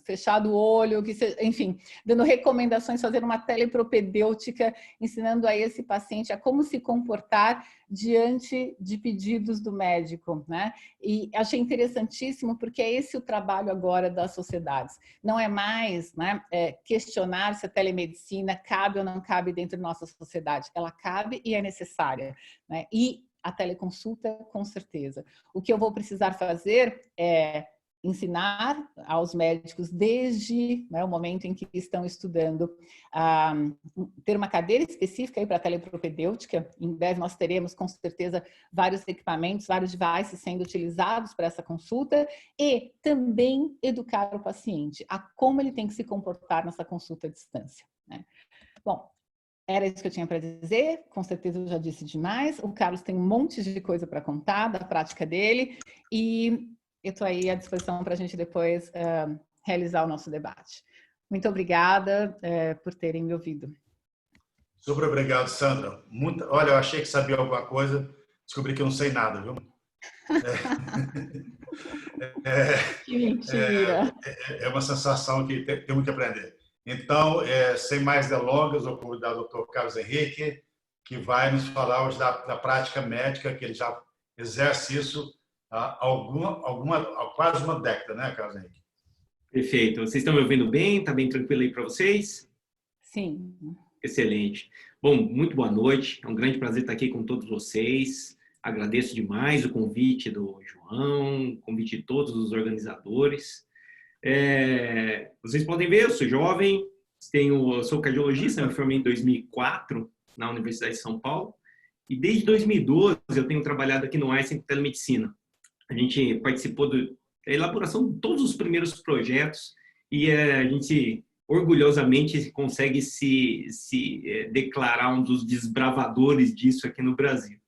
B: fechado o olho, que seja, enfim, dando recomendações, fazer uma telepropedêutica, ensinando a esse paciente a como se comportar diante de pedidos do médico, né? E achei interessantíssimo porque é esse o trabalho agora das sociedades. Não é mais, né, questionar se a telemedicina cabe ou não cabe dentro da nossa sociedade. Ela cabe e é necessária, né? E a teleconsulta, com certeza. O que eu vou precisar fazer é ensinar aos médicos desde, né, o momento em que estão estudando, ter uma cadeira específica para a telepropedêutica. Em breve nós teremos, com certeza, vários equipamentos, vários devices sendo utilizados para essa consulta e também educar o paciente a como ele tem que se comportar nessa consulta à distância, né? Bom, era isso que eu tinha para dizer, com certeza eu já disse demais. O Carlos tem um monte de coisa para contar da prática dele e eu estou aí à disposição para a gente depois realizar o nosso debate. Muito obrigada por terem me ouvido.
A: Super obrigado, Sandra. Olha, eu achei que sabia alguma coisa, descobri que eu não sei nada, viu?
B: Que mentira!
A: É uma sensação que tem muito que aprender. Então, sem mais delongas, eu vou convidar o Dr. Carlos Henrique, que vai nos falar hoje da prática médica, que ele já exerce isso há quase uma década, né, Carlos Henrique?
C: Perfeito. Vocês estão me ouvindo bem? Está bem tranquilo aí para vocês?
B: Sim.
C: Excelente. Bom, muito boa noite. É um grande prazer estar aqui com todos vocês. Agradeço demais o convite do João, o convite de todos os organizadores. Vocês podem ver, eu sou jovem, sou cardiologista, me formei em 2004 na Universidade de São Paulo e desde 2012 eu tenho trabalhado aqui no Einstein com telemedicina. A gente participou da elaboração de todos os primeiros projetos e a gente orgulhosamente consegue se declarar um dos desbravadores disso aqui no Brasil.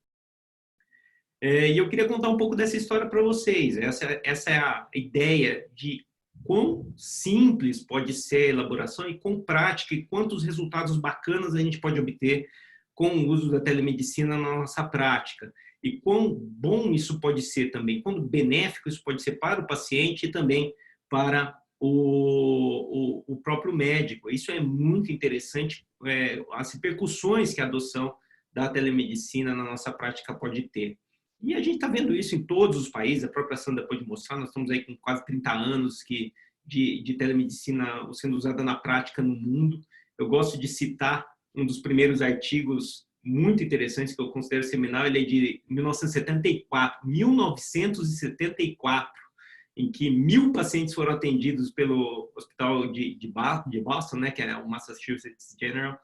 C: E eu queria contar um pouco dessa história para vocês. Essa é a ideia de quão simples pode ser a elaboração e quão prática e quantos resultados bacanas a gente pode obter com o uso da telemedicina na nossa prática. E quão bom isso pode ser também, quão benéfico isso pode ser para o paciente e também para o próprio médico. Isso é muito interessante, as repercussões que a adoção da telemedicina na nossa prática pode ter. E a gente está vendo isso em todos os países, a própria Sandra pode mostrar, nós estamos aí com quase 30 anos de telemedicina sendo usada na prática no mundo. Eu gosto de citar um dos primeiros artigos muito interessantes que eu considero seminal, ele é de 1974, em que 1.000 pacientes foram atendidos pelo Hospital de Boston, né, que é o Massachusetts General,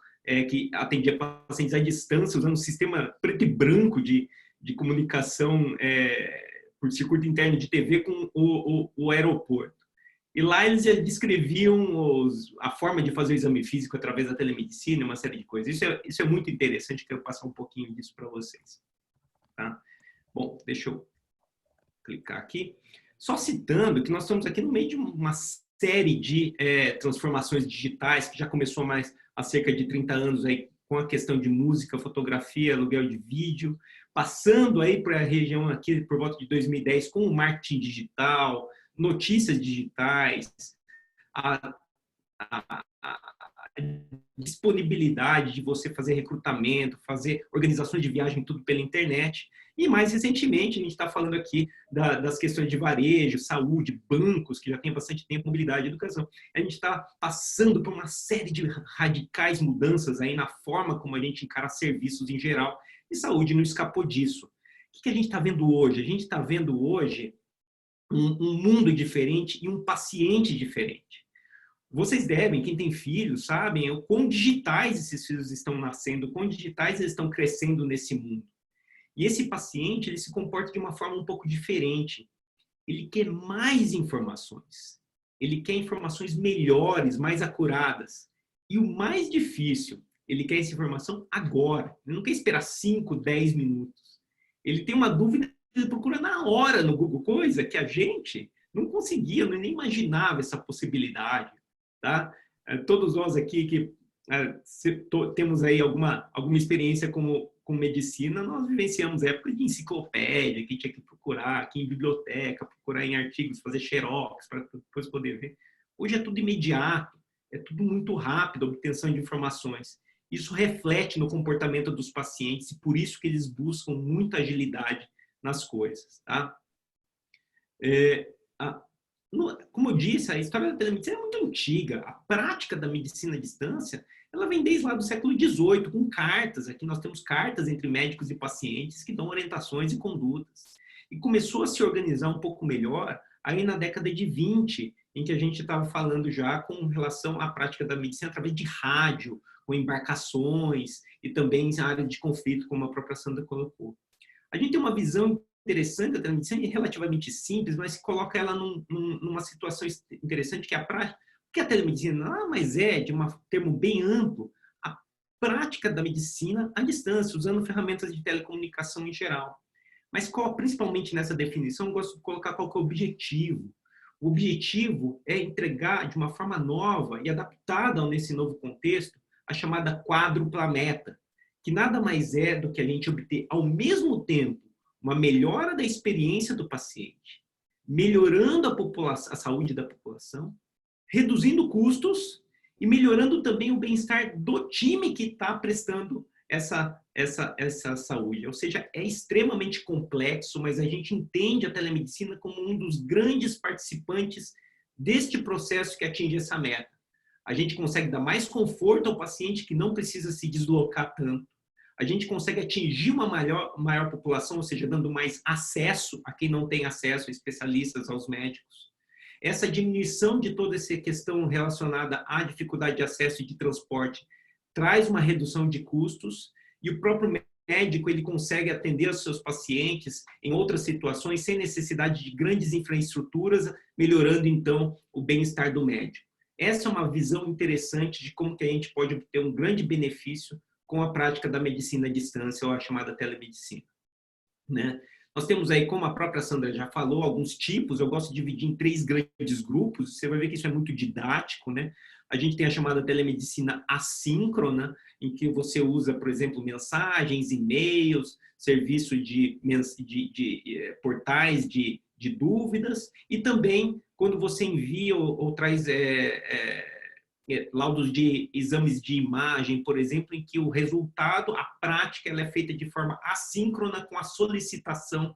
C: que atendia pacientes à distância, usando um sistema preto e branco de comunicação por circuito interno de TV com o aeroporto. E lá eles descreviam a forma de fazer o exame físico através da telemedicina, uma série de coisas. Isso é muito interessante, quero passar um pouquinho disso para vocês. Tá? Bom, deixa eu clicar aqui. Só citando que nós estamos aqui no meio de uma série de transformações digitais que já começou há cerca de 30 anos aí, com a questão de música, fotografia, aluguel de vídeo, passando aí para a região aqui por volta de 2010 com o marketing digital, notícias digitais, a disponibilidade de você fazer recrutamento, fazer organizações de viagem, tudo pela internet. E mais recentemente, a gente está falando aqui das questões de varejo, saúde, bancos, que já tem bastante tempo, mobilidade e educação. A gente está passando por uma série de radicais mudanças aí na forma como a gente encara serviços em geral, e saúde não escapou disso. O que a gente está vendo hoje? A gente está vendo hoje um mundo diferente e um paciente diferente. Vocês devem, quem tem filhos, sabem o quão digitais esses filhos estão nascendo, o quão digitais eles estão crescendo nesse mundo. E esse paciente, ele se comporta de uma forma um pouco diferente. Ele quer mais informações. Ele quer informações melhores, mais acuradas. E o mais difícil, ele quer essa informação agora. Ele não quer esperar 5, 10 minutos. Ele tem uma dúvida, ele procura na hora no Google, coisa que a gente não conseguia, nem imaginava essa possibilidade. Tá? Todos nós aqui que temos aí alguma experiência com medicina, nós vivenciamos época de enciclopédia, que tinha que procurar aqui em biblioteca, procurar em artigos, fazer xerox para depois poder ver. Hoje é tudo imediato, é tudo muito rápido, a obtenção de informações. Isso reflete no comportamento dos pacientes e por isso que eles buscam muita agilidade nas coisas. Tá? Como eu disse, a história da telemedicina é muito antiga. A prática da medicina à distância, ela vem desde lá do século XVIII, com cartas. Aqui nós temos cartas entre médicos e pacientes que dão orientações e condutas. E começou a se organizar um pouco melhor aí na década de 20, em que a gente estava falando já com relação à prática da medicina através de rádio, com embarcações e também em área de conflito, como a própria Sandra colocou. A gente tem uma visão interessante da telemedicina, é relativamente simples, mas coloca ela numa situação interessante, que é a prática. O que a telemedicina nada mais é, de um termo bem amplo, a prática da medicina à distância, usando ferramentas de telecomunicação em geral. Mas principalmente nessa definição, eu gosto de colocar qual que é o objetivo. O objetivo é entregar de uma forma nova e adaptada nesse novo contexto a chamada quádrupla meta, que nada mais é do que a gente obter ao mesmo tempo uma melhora da experiência do paciente, melhorando a saúde da população, reduzindo custos e melhorando também o bem-estar do time que está prestando essa saúde. Ou seja, é extremamente complexo, mas a gente entende a telemedicina como um dos grandes participantes deste processo que atinge essa meta. A gente consegue dar mais conforto ao paciente que não precisa se deslocar tanto. A gente consegue atingir uma maior população, ou seja, dando mais acesso a quem não tem acesso, a especialistas, aos médicos. Essa diminuição de toda essa questão relacionada à dificuldade de acesso e de transporte traz uma redução de custos e o próprio médico ele consegue atender os seus pacientes em outras situações sem necessidade de grandes infraestruturas, melhorando então o bem-estar do médico. Essa é uma visão interessante de como que a gente pode obter um grande benefício com a prática da medicina à distância, ou a chamada telemedicina. Né? Nós temos aí, como a própria Sandra já falou, alguns tipos, eu gosto de dividir em 3 grandes grupos, você vai ver que isso é muito didático, né? A gente tem a chamada telemedicina assíncrona, em que você usa, por exemplo, mensagens, e-mails, serviço de portais de dúvidas, e também quando você envia ou traz laudos de exames de imagem, por exemplo, em que o resultado, a prática, ela é feita de forma assíncrona com a solicitação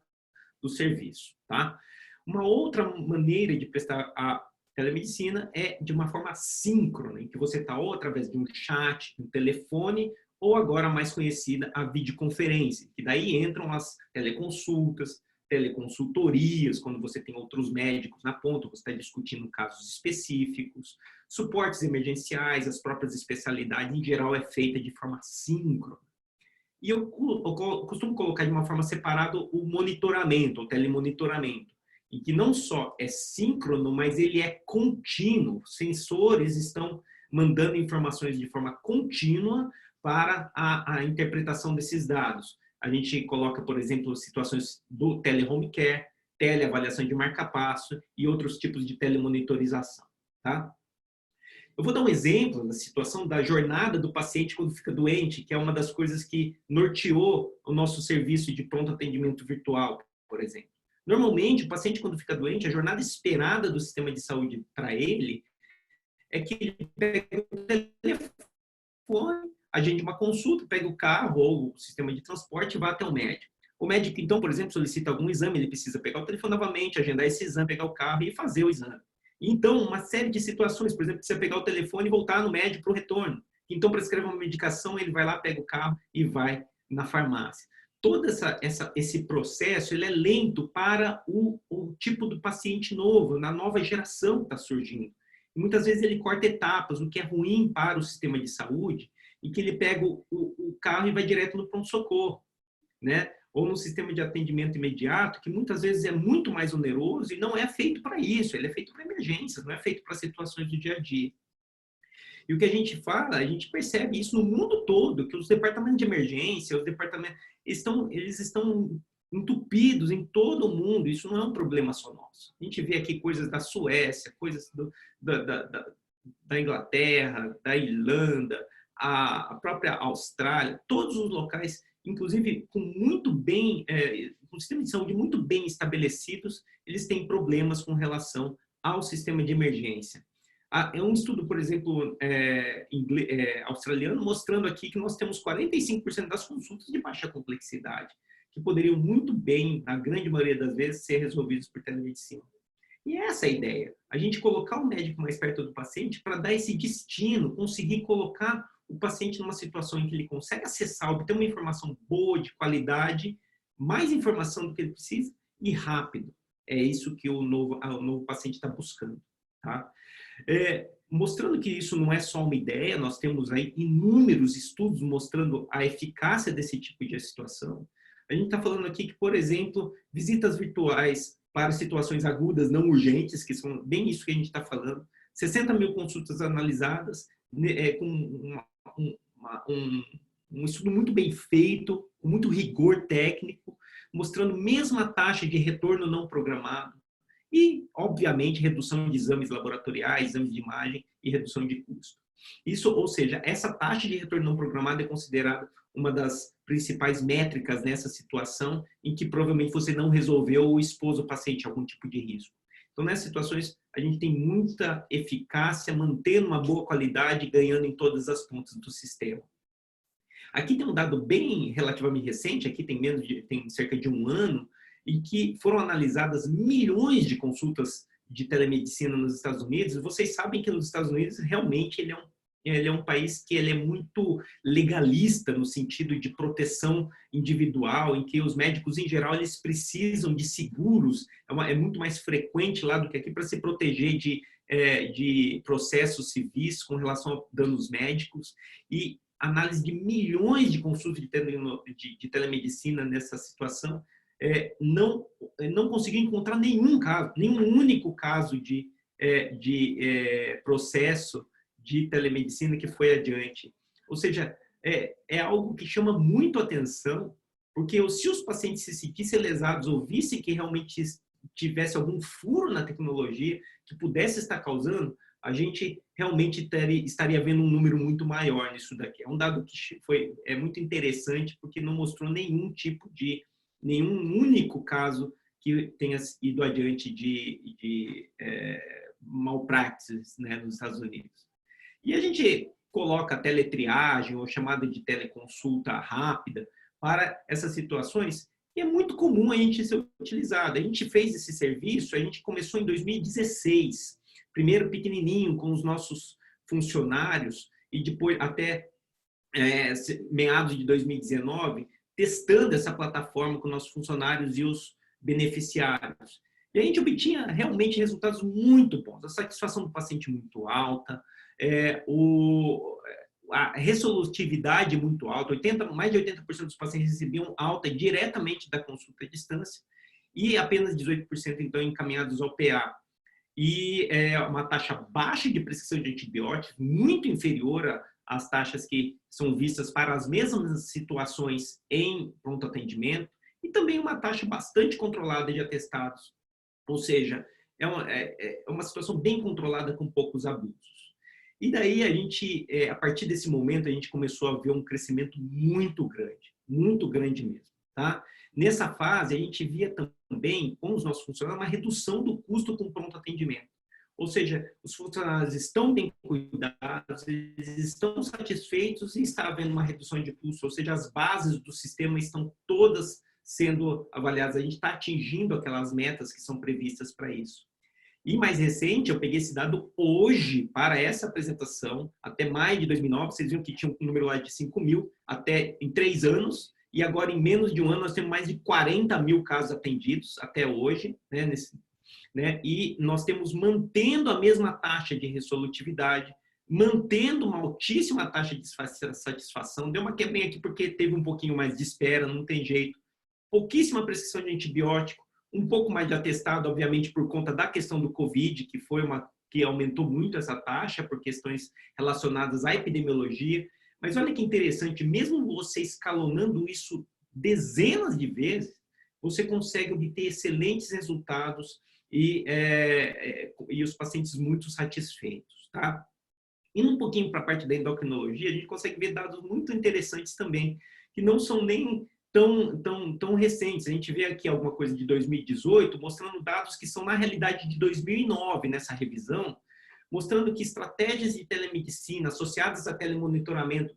C: do serviço. Tá? Uma outra maneira de prestar a telemedicina é de uma forma síncrona, em que você está ou através de um chat, um telefone, ou agora mais conhecida, a videoconferência, que daí entram as teleconsultas, teleconsultorias, quando você tem outros médicos na ponta, você está discutindo casos específicos, suportes emergenciais, as próprias especialidades, em geral, é feita de forma síncrona. E eu costumo colocar de uma forma separada o monitoramento, o telemonitoramento, em que não só é síncrono, mas ele é contínuo. Sensores estão mandando informações de forma contínua para a interpretação desses dados. A gente coloca, por exemplo, situações do tele-home care, teleavaliação de marca-passo e outros tipos de telemonitorização. Tá? Eu vou dar um exemplo da situação da jornada do paciente quando fica doente, que é uma das coisas que norteou o nosso serviço de pronto atendimento virtual, por exemplo. Normalmente, o paciente, quando fica doente, a jornada esperada do sistema de saúde para ele é que ele pega o telefone, agende uma consulta, pega o carro ou o sistema de transporte e vá até o médico. O médico, então, por exemplo, solicita algum exame, ele precisa pegar o telefone novamente, agendar esse exame, pegar o carro e fazer o exame. Então, uma série de situações, por exemplo, precisa pegar o telefone e voltar no médico para o retorno. Então, prescreve uma medicação, ele vai lá, pega o carro e vai na farmácia. Todo esse processo ele é lento para o tipo do paciente novo, na nova geração que está surgindo. E muitas vezes ele corta etapas, o que é ruim para o sistema de saúde, e que ele pega o carro e vai direto no pronto-socorro, né? Ou no sistema de atendimento imediato, que muitas vezes é muito mais oneroso e não é feito para isso, ele é feito para emergências, não é feito para situações do dia a dia. E o que a gente fala, a gente percebe isso no mundo todo, que os departamentos de emergência, os departamentos, eles estão entupidos em todo o mundo, isso não é um problema só nosso. A gente vê aqui coisas da Suécia, coisas da Inglaterra, da Irlanda, a própria Austrália, todos os locais, inclusive com muito bem, com sistemas de saúde muito bem estabelecidos, eles têm problemas com relação ao sistema de emergência. É um estudo, por exemplo, australiano, mostrando aqui que nós temos 45% das consultas de baixa complexidade, que poderiam muito bem, na grande maioria das vezes, ser resolvidos por telemedicina. E essa é a ideia, a gente colocar o médico mais perto do paciente para dar esse destino, conseguir colocar o paciente numa situação em que ele consegue acessar, obter uma informação boa, de qualidade, mais informação do que ele precisa e rápido. É isso que o novo paciente está buscando. Tá? Mostrando que isso não é só uma ideia, nós temos aí inúmeros estudos mostrando a eficácia desse tipo de situação. A gente está falando aqui que, por exemplo, visitas virtuais para situações agudas não urgentes, que são bem isso que a gente está falando, 60 mil consultas analisadas, com um estudo muito bem feito, com muito rigor técnico, mostrando mesma taxa de retorno não programado e, obviamente, redução de exames laboratoriais, exames de imagem e redução de custo. Isso, ou seja, essa taxa de retorno não programado é considerada uma das principais métricas nessa situação em que provavelmente você não resolveu ou expôs o paciente a algum tipo de risco. Então, nessas situações, a gente tem muita eficácia, mantendo uma boa qualidade, ganhando em todas as pontas do sistema. Aqui tem um dado bem relativamente recente, aqui tem cerca de um ano, em que foram analisadas milhões de consultas de telemedicina nos Estados Unidos. E vocês sabem que nos Estados Unidos, realmente, ele é um país que ele é muito legalista no sentido de proteção individual, em que os médicos, em geral, eles precisam de seguros, é muito mais frequente lá do que aqui, para se proteger de processos civis com relação a danos médicos. E análise de milhões de consultas de telemedicina nessa situação, não conseguiu encontrar nenhum único caso de processo de telemedicina que foi adiante. Ou seja, é algo que chama muito atenção, porque se os pacientes se sentissem lesados ou vissem que realmente tivesse algum furo na tecnologia que pudesse estar causando, a gente realmente estaria vendo um número muito maior nisso daqui. É um dado que é muito interessante, porque não mostrou nenhum único caso que tenha ido adiante de malpractices, né, nos Estados Unidos. E a gente coloca a teletriagem ou chamada de teleconsulta rápida para essas situações, e é muito comum a gente ser utilizado. A gente fez esse serviço, a gente começou em 2016, primeiro pequenininho com os nossos funcionários, e depois até meados de 2019, testando essa plataforma com nossos funcionários e os beneficiários. E a gente obtinha realmente resultados muito bons. A satisfação do paciente muito alta, a resolutividade muito alta, mais de 80% dos pacientes recebiam alta diretamente da consulta à distância e apenas 18% então encaminhados ao PA. E uma taxa baixa de prescrição de antibióticos, muito inferior às taxas que são vistas para as mesmas situações em pronto atendimento, e também uma taxa bastante controlada de atestados. Ou seja, é uma situação bem controlada com poucos abusos. E daí a gente, a partir desse momento, a gente começou a ver um crescimento muito grande mesmo, tá? Nessa fase, a gente via também, com os nossos funcionários, uma redução do custo com pronto atendimento. Ou seja, os funcionários estão bem cuidados, eles estão satisfeitos e está havendo uma redução de custo, ou seja, as bases do sistema estão todas sendo avaliadas. A gente está atingindo aquelas metas que são previstas para isso. E mais recente, eu peguei esse dado hoje para essa apresentação, até maio de 2009, vocês viram que tinha um número lá de 5 mil, até em 3 anos, e agora em menos de um ano nós temos mais de 40 mil casos atendidos até hoje, né? E nós temos mantendo a mesma taxa de resolutividade, mantendo uma altíssima taxa de satisfação. Deu uma quebrinha aqui porque teve um pouquinho mais de espera, não tem jeito. Pouquíssima prescrição de antibiótico, um pouco mais de atestado, obviamente, por conta da questão do Covid, que aumentou muito essa taxa por questões relacionadas à epidemiologia. Mas olha que interessante, mesmo você escalonando isso dezenas de vezes, você consegue obter excelentes resultados e os pacientes muito satisfeitos, tá? Indo um pouquinho para a parte da endocrinologia, a gente consegue ver dados muito interessantes também, que não são nem tão recentes. A gente vê aqui alguma coisa de 2018, mostrando dados que são, na realidade, de 2009, nessa revisão, mostrando que estratégias de telemedicina associadas a telemonitoramento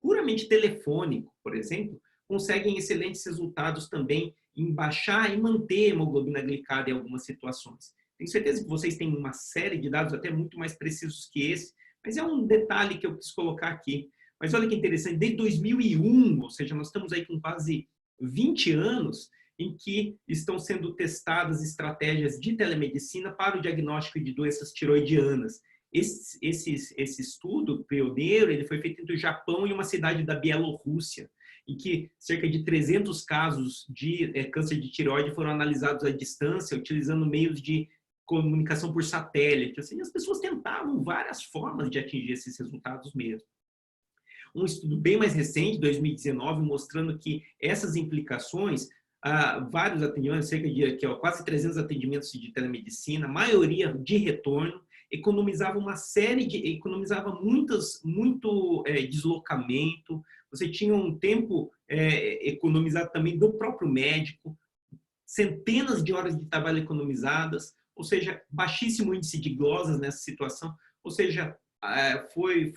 C: puramente telefônico, por exemplo, conseguem excelentes resultados também em baixar e manter a hemoglobina glicada em algumas situações. Tenho certeza que vocês têm uma série de dados até muito mais precisos que esse, mas é um detalhe que eu quis colocar aqui. Mas olha que interessante, desde 2001, ou seja, nós estamos aí com quase 20 anos em que estão sendo testadas estratégias de telemedicina para o diagnóstico de doenças tiroidianas. Esse estudo pioneiro, ele foi feito entre o Japão e uma cidade da Bielorrússia, em que cerca de 300 casos de câncer de tireoide foram analisados à distância, utilizando meios de comunicação por satélite. Assim, as pessoas tentavam várias formas de atingir esses resultados mesmo. Um estudo bem mais recente, 2019, mostrando que essas implicações, vários atendimentos, cerca de aqui, quase 300 atendimentos de telemedicina, maioria de retorno, economizava muito deslocamento, você tinha um tempo economizado também do próprio médico, centenas de horas de trabalho economizadas, ou seja, baixíssimo índice de glosas nessa situação, ou seja, foi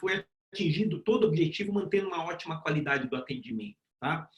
C: atingido todo o objetivo, mantendo uma ótima qualidade do atendimento, tá?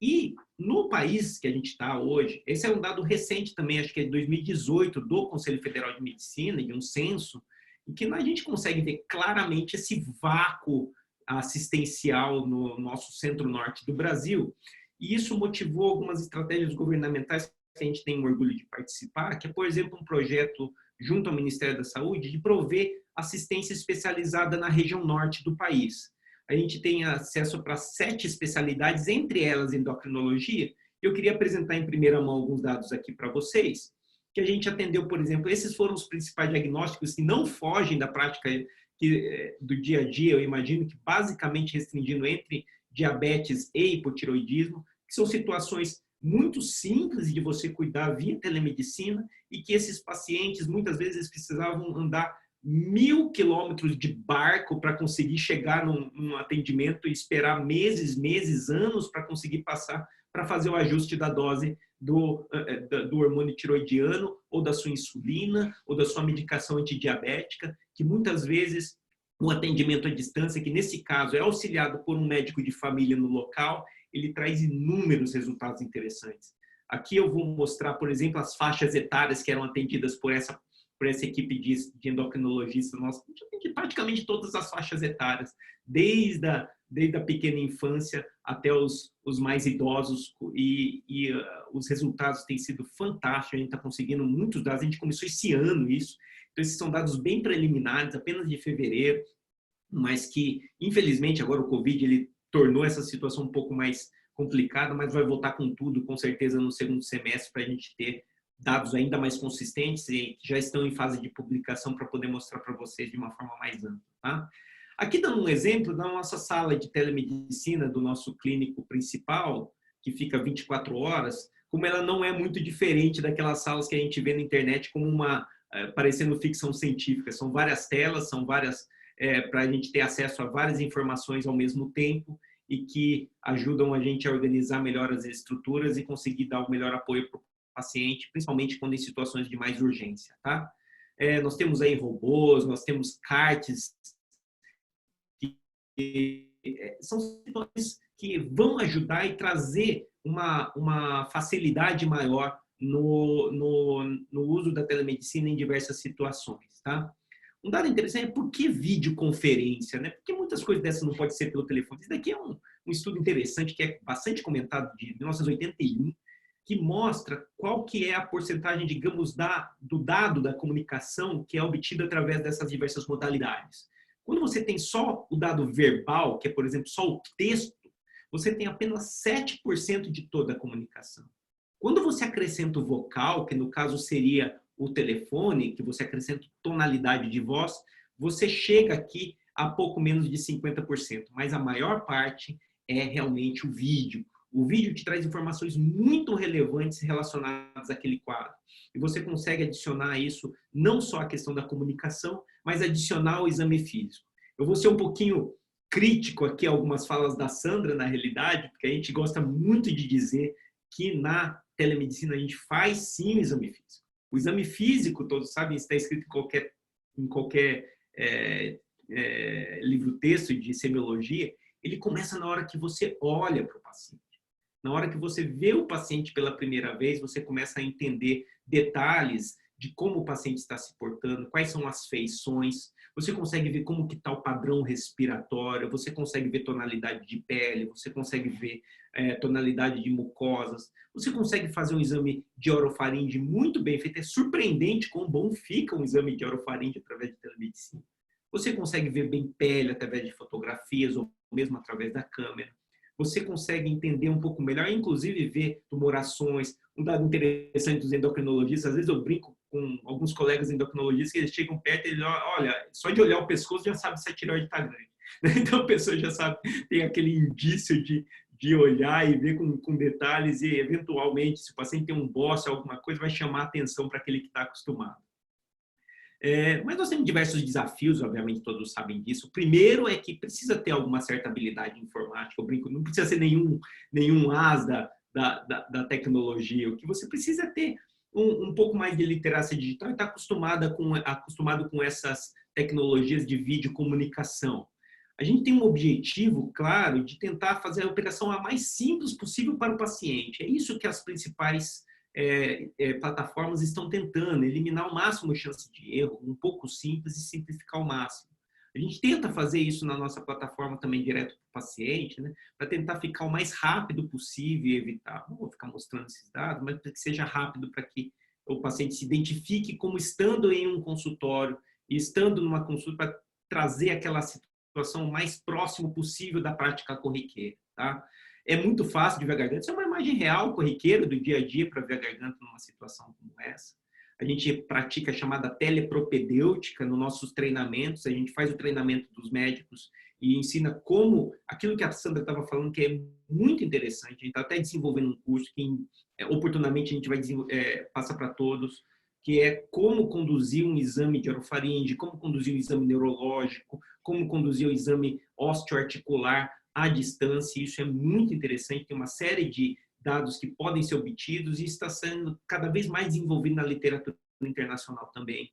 C: E no país que a gente está hoje, esse é um dado recente também, acho que é de 2018, do Conselho Federal de Medicina, de um censo, em que a gente consegue ver claramente esse vácuo assistencial no nosso centro-norte do Brasil, e isso motivou algumas estratégias governamentais que a gente tem o orgulho de participar, que é, por exemplo, um projeto junto ao Ministério da Saúde de prover assistência especializada na região norte do país. A gente tem acesso para 7 especialidades, entre elas endocrinologia. Eu queria apresentar em primeira mão alguns dados aqui para vocês, que a gente atendeu, por exemplo, esses foram os principais diagnósticos que não fogem da prática do dia a dia, eu imagino que basicamente restringindo entre diabetes e hipotiroidismo, que são situações muito simples de você cuidar via telemedicina e que esses pacientes muitas vezes precisavam andar 1000 quilômetros de barco para conseguir chegar num atendimento e esperar meses, anos para conseguir passar para fazer o ajuste da dose do hormônio tiroidiano ou da sua insulina ou da sua medicação antidiabética, que muitas vezes o atendimento à distância, que nesse caso é auxiliado por um médico de família no local, ele traz inúmeros resultados interessantes. Aqui eu vou mostrar, por exemplo, as faixas etárias que eram atendidas por essa equipe de endocrinologistas. Nós atendemos praticamente todas as faixas etárias, desde a pequena infância até os mais idosos, e os resultados têm sido fantásticos, a gente está conseguindo muitos dados, a gente começou esse ano isso, então esses são dados bem preliminares, apenas de fevereiro, mas que, infelizmente, agora o Covid ele tornou essa situação um pouco mais complicada, mas vai voltar com tudo, com certeza, no segundo semestre, para a gente ter dados ainda mais consistentes e que já estão em fase de publicação para poder mostrar para vocês de uma forma mais ampla. Tá? Aqui dando um exemplo da nossa sala de telemedicina, do nosso clínico principal, que fica 24 horas, como ela não é muito diferente daquelas salas que a gente vê na internet como parecendo ficção científica. São várias telas, são várias, para a gente ter acesso a várias informações ao mesmo tempo e que ajudam a gente a organizar melhor as estruturas e conseguir dar o melhor apoio para o paciente, principalmente quando em situações de mais urgência, tá? Nós temos aí robôs, nós temos carts, que são situações que vão ajudar e trazer uma facilidade maior no uso da telemedicina em diversas situações, tá? Um dado interessante é por que videoconferência, né? Porque muitas coisas dessas não pode ser pelo telefone. Isso daqui é um estudo interessante que é bastante comentado, de 1981, que mostra qual que é a porcentagem, digamos, do dado da comunicação que é obtida através dessas diversas modalidades. Quando você tem só o dado verbal, que é, por exemplo, só o texto, você tem apenas 7% de toda a comunicação. Quando você acrescenta o vocal, que no caso seria o telefone, que você acrescenta tonalidade de voz, você chega aqui a pouco menos de 50%, mas a maior parte é realmente o vídeo. O vídeo te traz informações muito relevantes relacionadas àquele quadro. E você consegue adicionar isso, não só a questão da comunicação, mas adicionar o exame físico. Eu vou ser um pouquinho crítico aqui a algumas falas da Sandra, na realidade, porque a gente gosta muito de dizer que na telemedicina a gente faz sim o exame físico. O exame físico, todos sabem, está escrito em qualquer livro-texto de semiologia, ele começa na hora que você olha para o paciente. Na hora que você vê o paciente pela primeira vez, você começa a entender detalhes de como o paciente está se portando, quais são as feições, você consegue ver como que está o padrão respiratório, você consegue ver tonalidade de pele, você consegue ver tonalidade de mucosas, você consegue fazer um exame de orofaringe muito bem feito. É surpreendente quão bom fica um exame de orofaringe através de telemedicina. Você consegue ver bem pele através de fotografias ou mesmo através da câmera. Você consegue entender um pouco melhor, inclusive ver tumorações. Um dado interessante dos endocrinologistas, às vezes eu brinco com alguns colegas endocrinologistas que eles chegam perto e eles olha, só de olhar o pescoço já sabe se a tireoide está grande. Então a pessoa já sabe, tem aquele indício de olhar e ver com detalhes e eventualmente, se o paciente tem um bócio, alguma coisa, vai chamar a atenção para aquele que está acostumado. Mas nós temos diversos desafios, obviamente todos sabem disso. O primeiro é que precisa ter alguma certa habilidade informática. Eu brinco, não precisa ser nenhum as da tecnologia. O que você precisa é ter um pouco mais de literacia digital e estar acostumado com essas tecnologias de videocomunicação. A gente tem um objetivo, claro, de tentar fazer a operação a mais simples possível para o paciente. É isso que as principais plataformas estão tentando, eliminar ao máximo a chance de erro, um pouco simples e simplificar ao máximo. A gente tenta fazer isso na nossa plataforma também direto para o paciente, né, para tentar ficar o mais rápido possível e evitar, não vou ficar mostrando esses dados, mas para que seja rápido, para que o paciente se identifique como estando em um consultório e estando numa consulta, para trazer aquela situação o mais próximo possível da prática corriqueira, tá? É muito fácil de ver a garganta. Isso é uma imagem real, corriqueira, do dia a dia para ver a garganta numa situação como essa. A gente pratica a chamada telepropedêutica nos nossos treinamentos. A gente faz o treinamento dos médicos e ensina como, aquilo que a Sandra estava falando, que é muito interessante. A gente está até desenvolvendo um curso que oportunamente a gente vai passar para todos, que é como conduzir um exame de orofaringe, como conduzir um exame neurológico, como conduzir o exame osteoarticular à distância. Isso é muito interessante, tem uma série de dados que podem ser obtidos e está sendo cada vez mais desenvolvido na literatura internacional também.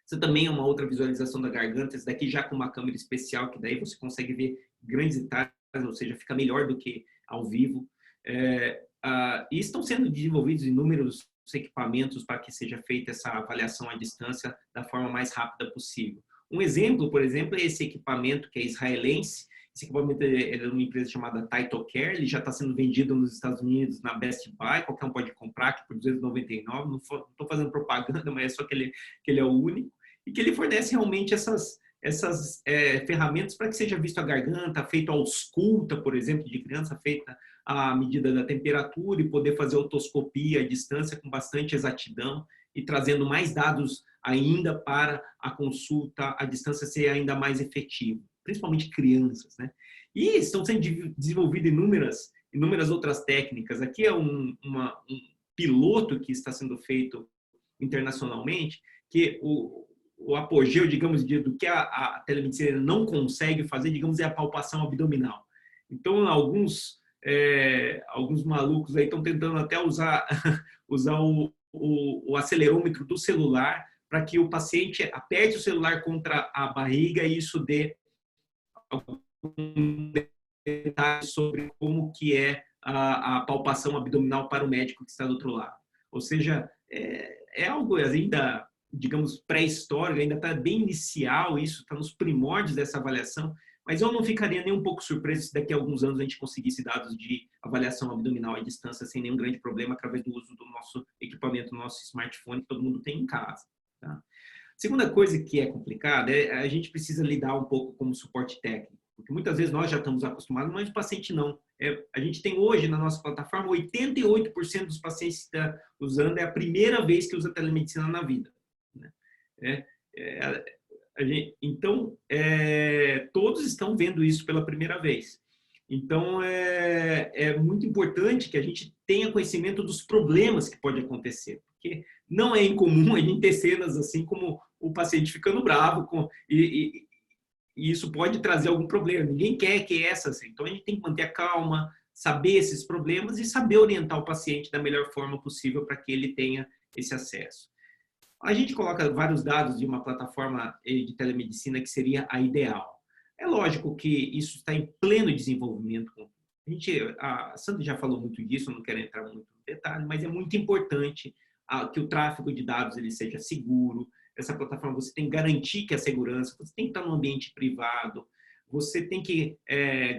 C: Isso também é uma outra visualização da garganta, esse daqui já com uma câmera especial, que daí você consegue ver grandes detalhes, ou seja, fica melhor do que ao vivo. E estão sendo desenvolvidos inúmeros equipamentos para que seja feita essa avaliação à distância da forma mais rápida possível. Um exemplo, por exemplo, é esse equipamento que é israelense. Esse equipamento é de uma empresa chamada TytoCare, ele já está sendo vendido nos Estados Unidos na Best Buy, qualquer um pode comprar aqui por R$299, não estou fazendo propaganda, mas é só que ele é o único, e que ele fornece realmente essas ferramentas para que seja visto a garganta, feito a ausculta, por exemplo, de criança, feita a medida da temperatura e poder fazer otoscopia à distância com bastante exatidão e trazendo mais dados ainda para a consulta à distância ser ainda mais efetivo, principalmente crianças, né? E estão sendo desenvolvidas inúmeras outras técnicas. Aqui é um piloto que está sendo feito internacionalmente, porque o apogeu, digamos, do que a telemedicina não consegue fazer, digamos, é a palpação abdominal. Então, alguns malucos aí estão tentando até usar o acelerômetro do celular para que o paciente aperte o celular contra a barriga e isso dê algum detalhe sobre como que é a palpação abdominal para o médico que está do outro lado. Ou seja, é algo ainda, digamos, pré-histórico, ainda está bem inicial, isso está nos primórdios dessa avaliação, mas eu não ficaria nem um pouco surpreso se daqui a alguns anos a gente conseguisse dados de avaliação abdominal à distância sem nenhum grande problema através do uso do nosso equipamento, do nosso smartphone que todo mundo tem em casa. Tá? Segunda coisa que é complicada é a gente precisa lidar um pouco com o suporte técnico, porque muitas vezes nós já estamos acostumados, mas o paciente não. A gente tem hoje na nossa plataforma 88% dos pacientes que estão usando é a primeira vez que usa telemedicina na vida. Né? Então, todos estão vendo isso pela primeira vez. Então, é muito importante que a gente tenha conhecimento dos problemas que pode acontecer, porque não é incomum a gente ter cenas assim como o paciente ficando bravo e isso pode trazer algum problema. Ninguém quer que assim. Então, a gente tem que manter a calma, saber esses problemas e saber orientar o paciente da melhor forma possível para que ele tenha esse acesso. A gente coloca vários dados de uma plataforma de telemedicina que seria a ideal. É lógico que isso está em pleno desenvolvimento. A Sandra já falou muito disso, eu não quero entrar muito no detalhe, mas é muito importante que o tráfego de dados ele seja seguro. Essa plataforma você tem que garantir que a segurança, você tem que estar no ambiente privado, você tem que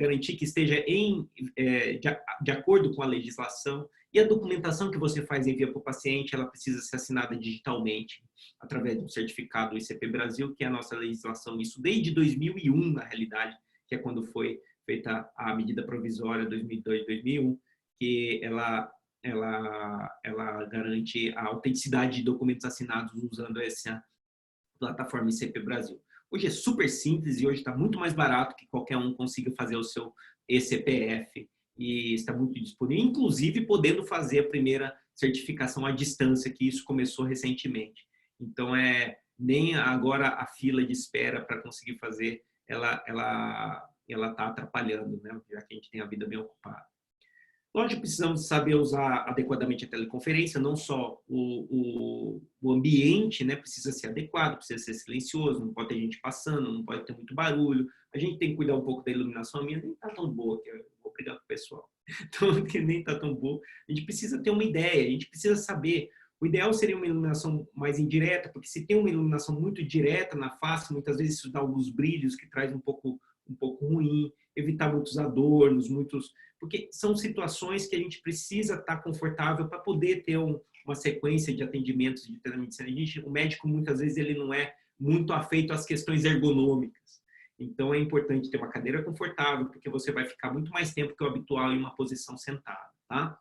C: garantir que esteja de acordo com a legislação. E a documentação que você faz e envia para o paciente, ela precisa ser assinada digitalmente, através do certificado do ICP Brasil, que é a nossa legislação, isso desde 2001, na realidade, que é quando foi feita a medida provisória 2002-2001, que ela garante a autenticidade de documentos assinados usando essa plataforma ICP Brasil. Hoje é super simples e hoje está muito mais barato que qualquer um consiga fazer o seu eCPF, e está muito disponível, inclusive podendo fazer a primeira certificação à distância, que isso começou recentemente. Então, nem agora a fila de espera para conseguir fazer, ela está atrapalhando, né? Já que a gente tem a vida bem ocupada. Lógico, precisamos saber usar adequadamente a teleconferência, não só o ambiente, né, precisa ser adequado, precisa ser silencioso, não pode ter gente passando, não pode ter muito barulho. A gente tem que cuidar um pouco da iluminação, a minha nem está tão boa, que eu vou brigar com o pessoal. Então, que nem está tão boa. A gente precisa ter uma ideia, a gente precisa saber. O ideal seria uma iluminação mais indireta, porque se tem uma iluminação muito direta na face, muitas vezes isso dá alguns brilhos que traz um pouco ruim, evitar muitos adornos, porque são situações que a gente precisa estar confortável para poder ter uma sequência de atendimentos de telemedicina. O médico, muitas vezes, ele não é muito afeito às questões ergonômicas. Então, é importante ter uma cadeira confortável, porque você vai ficar muito mais tempo que o habitual em uma posição sentada, tá?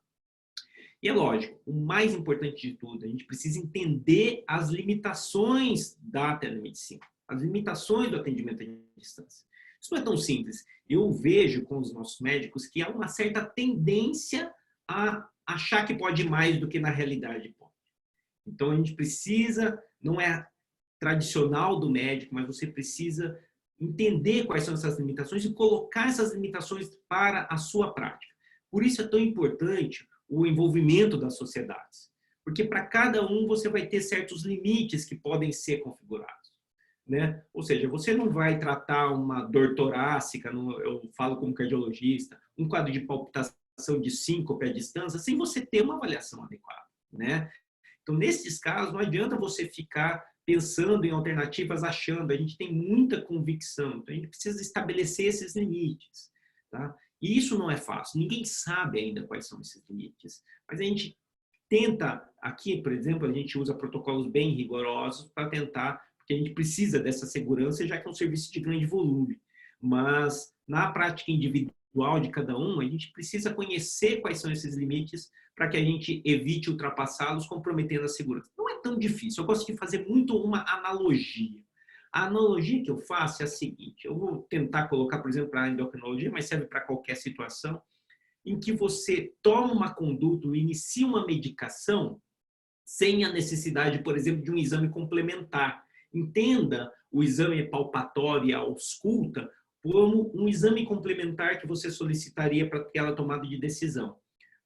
C: E é lógico, o mais importante de tudo, a gente precisa entender as limitações da telemedicina, as limitações do atendimento à distância. Isso não é tão simples. Eu vejo com os nossos médicos que há uma certa tendência a achar que pode mais do que na realidade pode. Então, a gente precisa, não é tradicional do médico, mas você precisa entender quais são essas limitações e colocar essas limitações para a sua prática. Por isso é tão importante o envolvimento das sociedades. Porque para cada um você vai ter certos limites que podem ser configurados. Né? Ou seja, você não vai tratar uma dor torácica, eu falo como cardiologista, um quadro de palpitação de síncope à distância, sem você ter uma avaliação adequada. Né? Então, nesses casos, não adianta você ficar pensando em alternativas, achando. A gente tem muita convicção, então a gente precisa estabelecer esses limites. Tá? E isso não é fácil, ninguém sabe ainda quais são esses limites, mas a gente tenta, aqui, por exemplo, a gente usa protocolos bem rigorosos para tentar, porque a gente precisa dessa segurança, já que é um serviço de grande volume. Mas, na prática individual de cada um, a gente precisa conhecer quais são esses limites para que a gente evite ultrapassá-los, comprometendo a segurança. Não é tão difícil, eu gosto de fazer muito uma analogia. A analogia que eu faço é a seguinte, eu vou tentar colocar, por exemplo, para a endocrinologia, mas serve para qualquer situação, em que você toma uma conduta, inicia uma medicação, sem a necessidade, por exemplo, de um exame complementar. Entenda o exame palpatório e a ausculta como um exame complementar que você solicitaria para aquela tomada de decisão.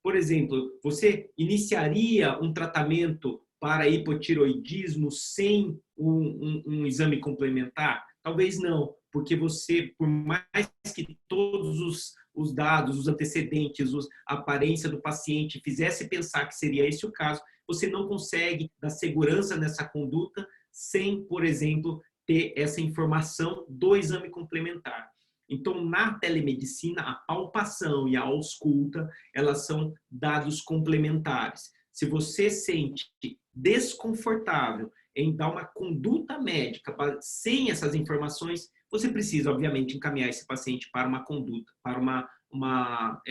C: Por exemplo, você iniciaria um tratamento para hipotiroidismo sem um exame complementar? Talvez não, porque você, por mais que todos os dados, os antecedentes, a aparência do paciente fizesse pensar que seria esse o caso, você não consegue dar segurança nessa conduta sem, por exemplo, ter essa informação do exame complementar. Então, na telemedicina, a palpação e a ausculta, elas são dados complementares. Se você sente desconfortável em dar uma conduta médica sem essas informações, você precisa, obviamente, encaminhar esse paciente para uma conduta, para uma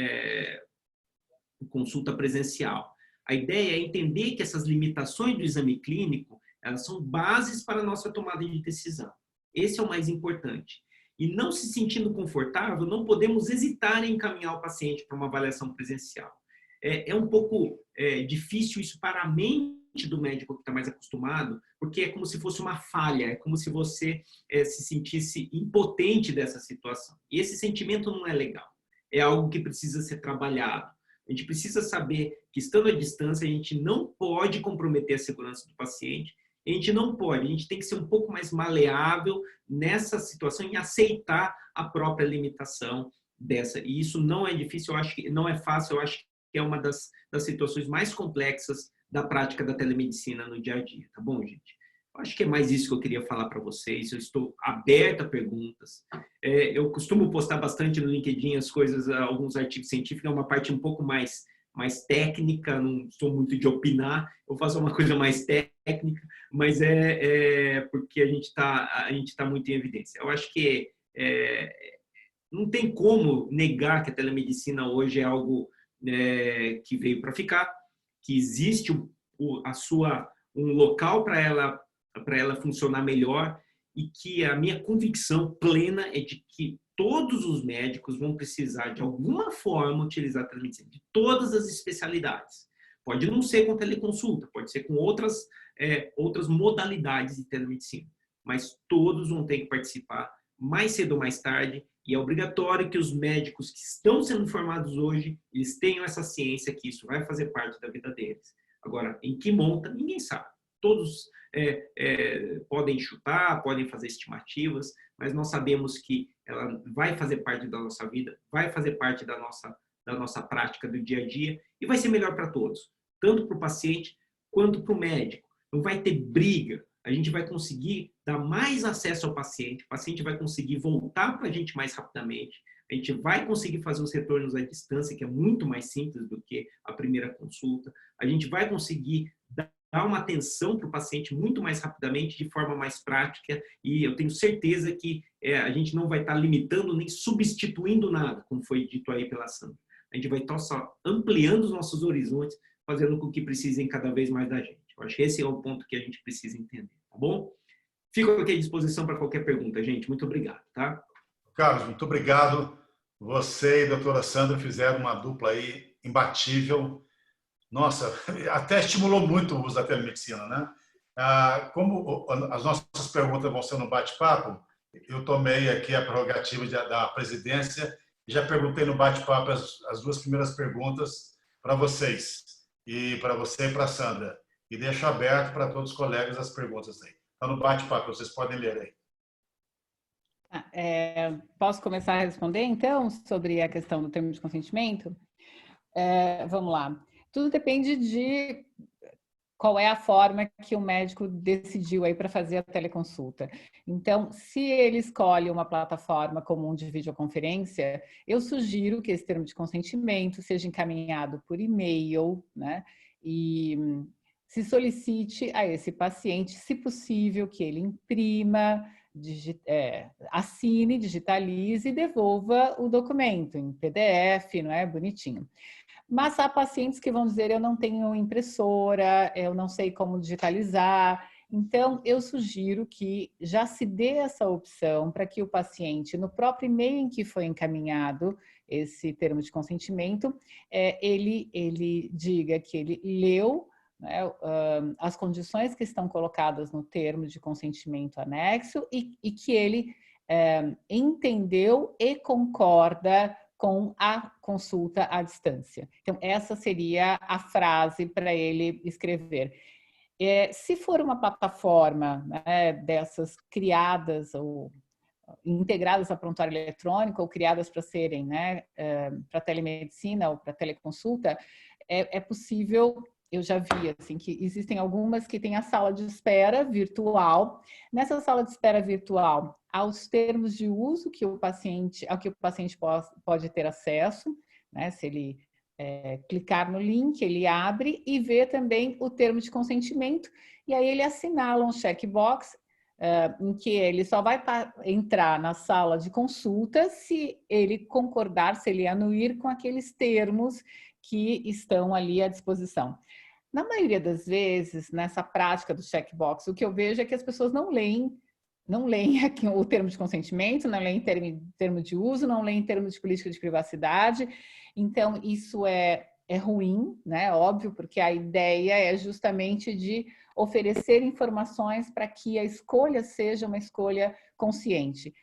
C: consulta presencial. A ideia é entender que essas limitações do exame clínico, elas são bases para a nossa tomada de decisão. Esse é o mais importante. E não se sentindo confortável, não podemos hesitar em encaminhar o paciente para uma avaliação presencial. É um pouco difícil isso para a mente do médico que está mais acostumado, porque é como se fosse uma falha, é como se você se sentisse impotente dessa situação. E esse sentimento não é legal. É algo que precisa ser trabalhado. A gente precisa saber que, estando à distância, a gente não pode comprometer a segurança do paciente. A gente não pode, a gente tem que ser um pouco mais maleável nessa situação e aceitar a própria limitação dessa. E isso não é difícil, eu acho que não é fácil, eu acho que é uma das situações mais complexas da prática da telemedicina no dia a dia, tá bom, gente? Eu acho que é mais isso que eu queria falar para vocês. Eu estou aberto a perguntas. Eu costumo postar bastante no LinkedIn as coisas, alguns artigos científicos, é uma parte um pouco mais técnica, não sou muito de opinar, eu faço uma coisa mais técnica, mas porque a gente tá muito em evidência. Eu acho que não tem como negar que a telemedicina hoje é algo que veio para ficar, que existe um local para ela funcionar melhor, e que a minha convicção plena é de que todos os médicos vão precisar, de alguma forma, utilizar a telemedicina, de todas as especialidades. Pode não ser com teleconsulta, pode ser com outras modalidades de telemedicina, mas todos vão ter que participar mais cedo ou mais tarde, e é obrigatório que os médicos que estão sendo formados hoje, eles tenham essa ciência que isso vai fazer parte da vida deles. Agora, em que monta, ninguém sabe. Todos podem chutar, podem fazer estimativas, mas nós sabemos que ela vai fazer parte da nossa vida, vai fazer parte da nossa prática do dia a dia e vai ser melhor para todos, tanto para o paciente quanto para o médico. Não vai ter briga, a gente vai conseguir dar mais acesso ao paciente, o paciente vai conseguir voltar para a gente mais rapidamente, a gente vai conseguir fazer os retornos à distância, que é muito mais simples do que a primeira consulta, a gente vai conseguir dar uma atenção para o paciente muito mais rapidamente, de forma mais prática, e eu tenho certeza que a gente não vai estar limitando nem substituindo nada, como foi dito aí pela Sandra. A gente vai estar só ampliando os nossos horizontes, fazendo com que precisem cada vez mais da gente. Eu acho que esse é o ponto que a gente precisa entender, tá bom? Fico aqui à disposição para qualquer pergunta, gente. Muito obrigado, tá?
A: Carlos, muito obrigado. Você e a doutora Sandra fizeram uma dupla aí imbatível. Nossa, até estimulou muito o uso da telemedicina, né? Como as nossas perguntas vão ser no bate-papo, eu tomei aqui a prerrogativa da presidência e já perguntei no bate-papo as duas primeiras perguntas para vocês, e para você e para a Sandra. E deixo aberto para todos os colegas as perguntas aí. Está no bate-papo, vocês podem ler aí.
B: Posso começar a responder, então, sobre a questão do termo de consentimento? Vamos lá. Tudo depende de qual é a forma que o médico decidiu aí para fazer a teleconsulta. Então, se ele escolhe uma plataforma comum de videoconferência, eu sugiro que esse termo de consentimento seja encaminhado por e-mail, né? E se solicite a esse paciente, se possível, que ele imprima, assine, digitalize e devolva o documento em PDF, não é? Bonitinho. Mas há pacientes que vão dizer, eu não tenho impressora, eu não sei como digitalizar. Então, eu sugiro que já se dê essa opção para que o paciente, no próprio e-mail em que foi encaminhado esse termo de consentimento, ele diga que ele leu né, as condições que estão colocadas no termo de consentimento anexo e que ele entendeu e concorda com a consulta à distância. Então, essa seria a frase para ele escrever. Se for uma plataforma, né, dessas criadas ou integradas a prontuário eletrônico ou criadas para serem, né, para telemedicina ou para teleconsulta, é possível. Eu já vi assim, que existem algumas que têm a sala de espera virtual. Nessa sala de espera virtual, há os termos de uso ao que o paciente pode ter acesso, né? Se ele clicar no link, ele abre e vê também o termo de consentimento, e aí ele assinala um checkbox em que ele só vai entrar na sala de consulta se ele concordar, se ele anuir com aqueles termos que estão ali à disposição. Na maioria das vezes, nessa prática do checkbox, o que eu vejo é que as pessoas não leem aqui o termo de consentimento, não leem termo de uso, não leem termo de política de privacidade. Então, isso é ruim, né? Óbvio, porque a ideia é justamente de oferecer informações para que a escolha seja uma escolha consciente.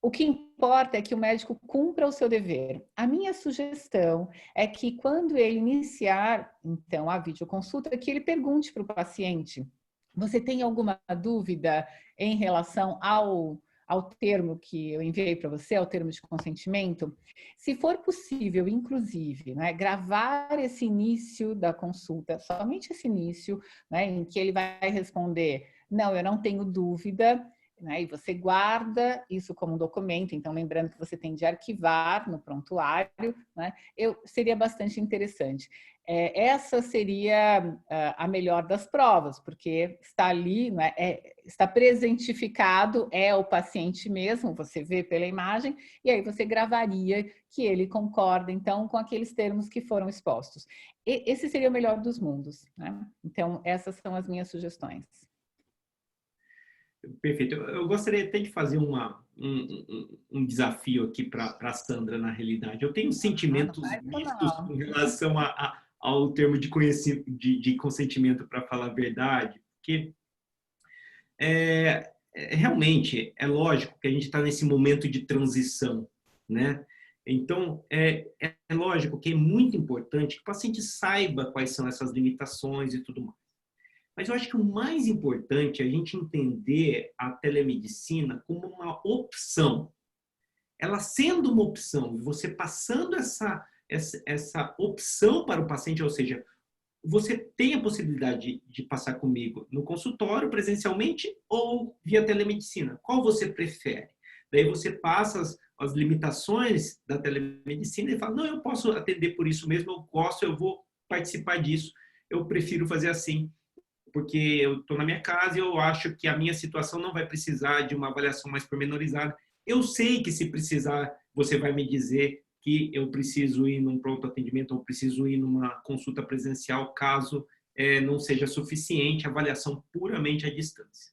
B: O que importa é que o médico cumpra o seu dever. A minha sugestão é que quando ele iniciar, então, a videoconsulta, que ele pergunte para o paciente: você tem alguma dúvida em relação ao termo que eu enviei para você, ao termo de consentimento? Se for possível, inclusive, né, gravar esse início da consulta, somente esse início, né, em que ele vai responder: não, eu não tenho dúvida, né, e você guarda isso como um documento, então lembrando que você tem de arquivar no prontuário, né, seria bastante interessante. Essa seria a melhor das provas, porque está ali, né, está presentificado, é o paciente mesmo, você vê pela imagem, e aí você gravaria que ele concorda, então, com aqueles termos que foram expostos. Esse seria o melhor dos mundos, né? Então, essas são as minhas sugestões.
C: Perfeito. Eu gostaria até de fazer um desafio aqui para a Sandra, na realidade. Eu tenho sentimentos mistos com relação ao termo de consentimento, para falar a verdade, porque realmente é lógico que a gente está nesse momento de transição, né? Então, é lógico que é muito importante que o paciente saiba quais são essas limitações e tudo mais. Mas eu acho que o mais importante é a gente entender a telemedicina como uma opção. Ela sendo uma opção, você passando essa opção para o paciente, ou seja, você tem a possibilidade de passar comigo no consultório presencialmente ou via telemedicina. Qual você prefere? Daí você passa as limitações da telemedicina e fala: não, eu posso atender por isso mesmo, eu gosto, eu vou participar disso, eu prefiro fazer assim, porque eu estou na minha casa e eu acho que a minha situação não vai precisar de uma avaliação mais pormenorizada. Eu sei que se precisar, você vai me dizer que eu preciso ir num pronto atendimento ou preciso ir numa consulta presencial, caso não seja suficiente a avaliação puramente à distância.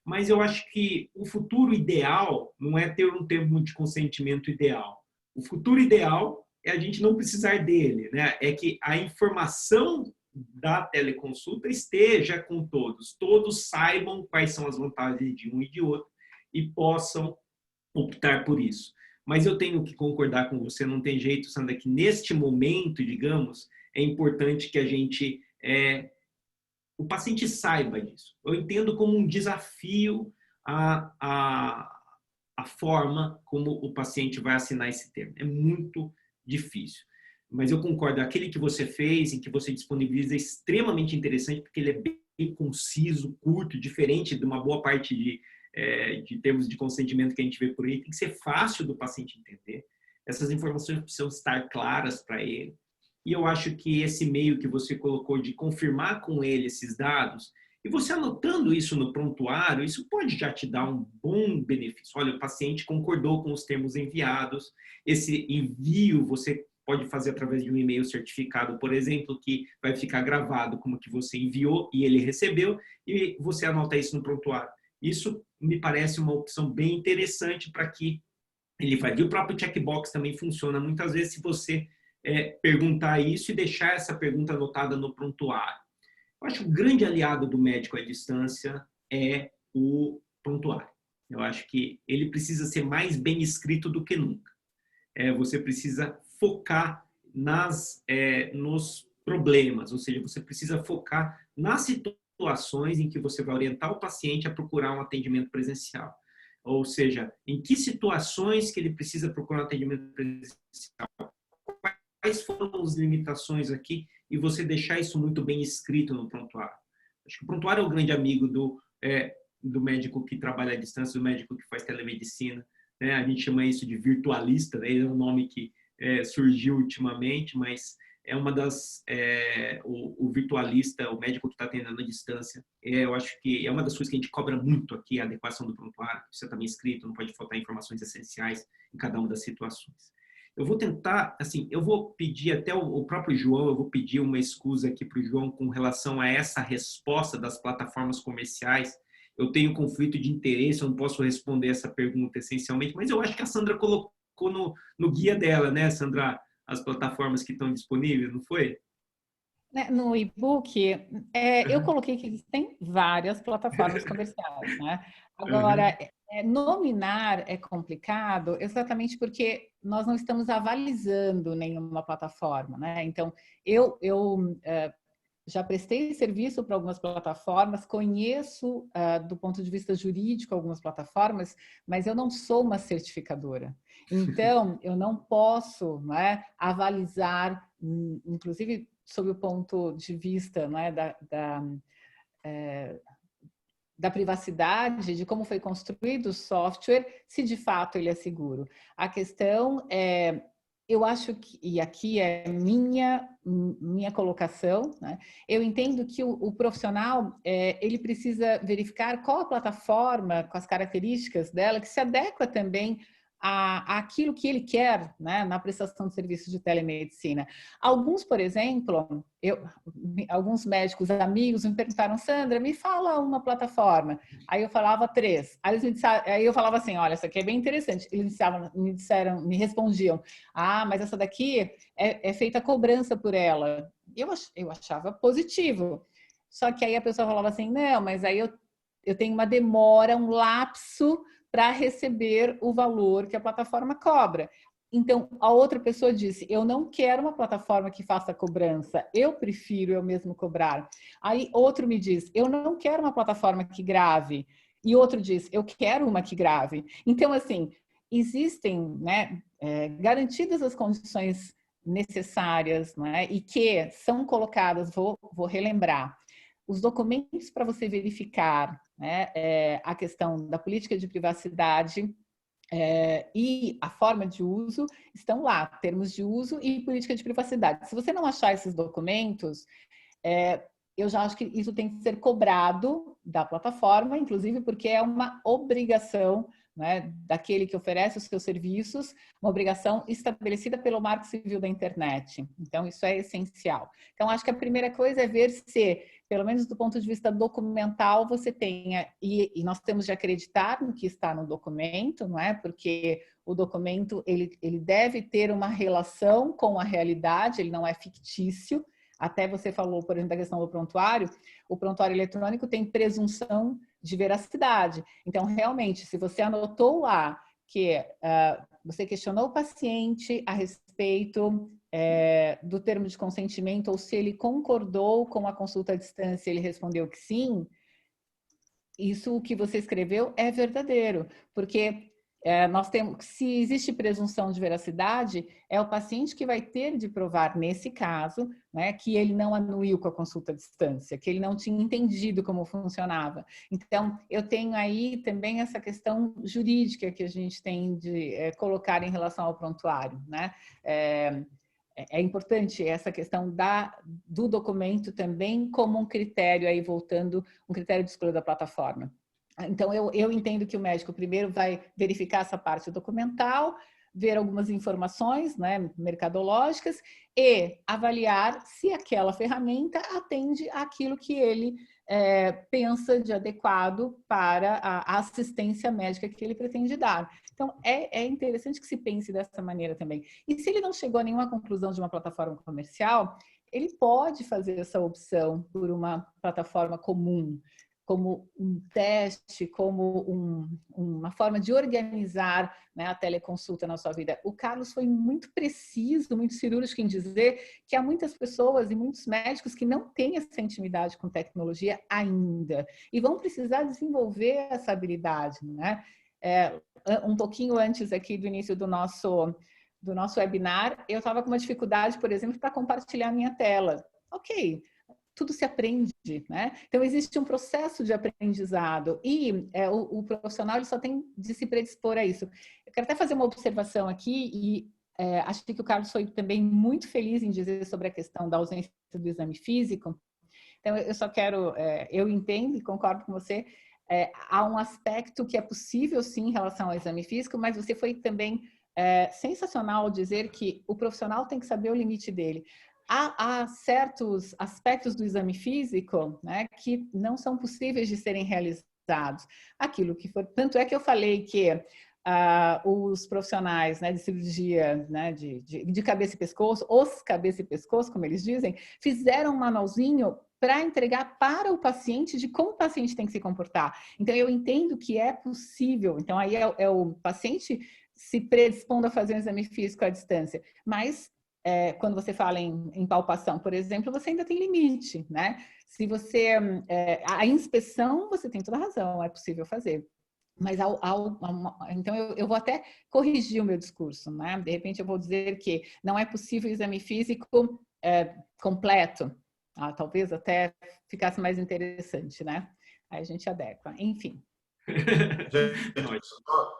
C: Mas eu acho que o futuro ideal não é ter um termo de consentimento ideal. O futuro ideal é a gente não precisar dele, né? É que a informação da teleconsulta esteja com todos saibam quais são as vantagens de um e de outro e possam optar por isso. Mas eu tenho que concordar com você, não tem jeito, Sandra, que neste momento, digamos, é importante que a gente, o paciente saiba disso. Eu entendo como um desafio a forma como o paciente vai assinar esse termo. É muito difícil. Mas eu concordo, aquele que você fez, em que você disponibiliza, é extremamente interessante, porque ele é bem conciso, curto, diferente de uma boa parte de termos de consentimento que a gente vê por aí. Tem que ser fácil do paciente entender. Essas informações precisam estar claras para ele. E eu acho que esse meio que você colocou de confirmar com ele esses dados, e você anotando isso no prontuário, isso pode já te dar um bom benefício. Olha, o paciente concordou com os termos enviados, esse envio você pode fazer através de um e-mail certificado, por exemplo, que vai ficar gravado como que você enviou e ele recebeu, e você anota isso no prontuário. Isso me parece uma opção bem interessante para que ele vai. E o próprio checkbox também funciona muitas vezes se você perguntar isso e deixar essa pergunta anotada no prontuário. Eu acho que o grande aliado do médico à distância é o prontuário. Eu acho que ele precisa ser mais bem escrito do que nunca. Você precisa focar nos problemas, ou seja, você precisa focar nas situações em que você vai orientar o paciente a procurar um atendimento presencial. Ou seja, em que situações que ele precisa procurar um atendimento presencial, quais foram as limitações aqui, e você deixar isso muito bem escrito no prontuário. Acho que o prontuário é o grande amigo do médico que trabalha à distância, do médico que faz telemedicina, né? A gente chama isso de virtualista, né? É um nome que surgiu ultimamente, mas é uma das... o virtualista, o médico que está atendendo à distância, eu acho que é uma das coisas que a gente cobra muito aqui, a adequação do prontuário, precisa estar bem escrito, não pode faltar informações essenciais em cada uma das situações. Eu vou tentar, assim, eu vou pedir até o próprio João, eu vou pedir uma excusa aqui para o João com relação a essa resposta das plataformas comerciais. Eu tenho conflito de interesse, eu não posso responder essa pergunta essencialmente, mas eu acho que a Sandra colocou no guia dela, né, Sandra, as plataformas que estão disponíveis, não foi?
B: No e-book, eu coloquei que existem várias plataformas comerciais, né? Agora, nominar é complicado exatamente porque nós não estamos avalizando nenhuma plataforma, né? Então, eu já prestei serviço para algumas plataformas, conheço do ponto de vista jurídico algumas plataformas, mas eu não sou uma certificadora. Então, eu não posso, né, avalizar, inclusive sob o ponto de vista, né, da privacidade, de como foi construído o software, se de fato ele é seguro. A questão é, eu acho que, e aqui é minha colocação, né? Eu entendo que o profissional, ele precisa verificar qual a plataforma, com as características dela, que se adequa também àquilo que ele quer, né, na prestação de serviços de telemedicina. Alguns, por exemplo, alguns médicos amigos me perguntaram, Sandra, me fala uma plataforma. Aí eu falava 3. Aí eu falava assim, olha, essa aqui é bem interessante. Eles me respondiam, mas essa daqui é feita a cobrança por ela. Eu achava positivo. Só que aí a pessoa falava assim, não, mas aí eu tenho uma demora, um lapso para receber o valor que a plataforma cobra. Então, a outra pessoa disse, eu não quero uma plataforma que faça cobrança, eu prefiro eu mesmo cobrar. Aí outro me diz, eu não quero uma plataforma que grave. E outro diz, eu quero uma que grave. Então, assim, existem, né, garantidas as condições necessárias, né, e que são colocadas, vou relembrar, os documentos para você verificar, né, a questão da política de privacidade e a forma de uso estão lá, termos de uso e política de privacidade. Se você não achar esses documentos, eu já acho que isso tem que ser cobrado da plataforma, inclusive porque é uma obrigação, né, daquele que oferece os seus serviços, uma obrigação estabelecida pelo Marco Civil da Internet. Então, isso é essencial. Então, acho que a primeira coisa é ver se, pelo menos do ponto de vista documental, você tenha, e nós temos de acreditar no que está no documento, não é? Porque o documento, ele deve ter uma relação com a realidade, ele não é fictício. Até você falou, por exemplo, da questão do prontuário, o prontuário eletrônico tem presunção de veracidade. Então, realmente, se você anotou lá que você questionou o paciente a respeito do termo de consentimento, ou se ele concordou com a consulta à distância, ele respondeu que sim, isso que você escreveu é verdadeiro, porque nós temos, se existe presunção de veracidade, é o paciente que vai ter de provar, nesse caso, né, que ele não anuiu com a consulta à distância, que ele não tinha entendido como funcionava. Então, eu tenho aí também essa questão jurídica que a gente tem de colocar em relação ao prontuário, né? É importante essa questão do documento também como um critério, aí voltando, um critério de escolha da plataforma. Então, eu entendo que o médico primeiro vai verificar essa parte documental, ver algumas informações, né, mercadológicas e avaliar se aquela ferramenta atende àquilo que ele pensa de adequado para a assistência médica que ele pretende dar. Então, é interessante que se pense dessa maneira também. E se ele não chegou a nenhuma conclusão de uma plataforma comercial, ele pode fazer essa opção por uma plataforma comum, como um teste, como uma forma de organizar, né, a teleconsulta na sua vida. O Carlos foi muito preciso, muito cirúrgico em dizer que há muitas pessoas e muitos médicos que não têm essa intimidade com tecnologia ainda e vão precisar desenvolver essa habilidade, né? Um pouquinho antes aqui do início do nosso webinar, eu estava com uma dificuldade, por exemplo, para compartilhar a minha tela. Ok, tudo se aprende, né? Então, existe um processo de aprendizado e o profissional ele só tem de se predispor a isso. Eu quero até fazer uma observação aqui e acho que o Carlos foi também muito feliz em dizer sobre a questão da ausência do exame físico. Então, eu só quero, eu entendo e concordo com você, há um aspecto que é possível sim em relação ao exame físico, mas você foi também sensacional dizer que o profissional tem que saber o limite dele. Há certos aspectos do exame físico, né, que não são possíveis de serem realizados. Aquilo que for, tanto é que eu falei que os profissionais, né, de cirurgia, né, de cabeça e pescoço, os cabeça e pescoço, como eles dizem, fizeram um manualzinho para entregar para o paciente de como o paciente tem que se comportar. Então, eu entendo que é possível. Então, aí é o paciente se predispondo a fazer um exame físico à distância. Mas, quando você fala em palpação, por exemplo, você ainda tem limite, né? Se você... a inspeção, você tem toda a razão, é possível fazer. Mas, então, eu vou até corrigir o meu discurso, né? De repente, eu vou dizer que não é possível o exame físico completo. Talvez até ficasse mais interessante, né? Aí a gente adequa. Enfim.
A: Gente, só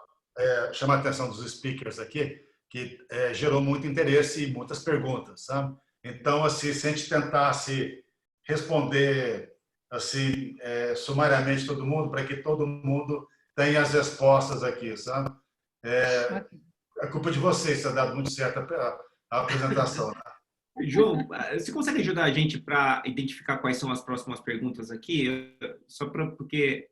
A: chamar a atenção dos speakers aqui, que gerou muito interesse e muitas perguntas, sabe? Então, assim, se a gente tentasse responder assim, sumariamente todo mundo, para que todo mundo tenha as respostas aqui, sabe? É culpa de vocês, se dado muito certo a apresentação. Né?
C: João, você consegue ajudar a gente para identificar quais são as próximas perguntas aqui? Porque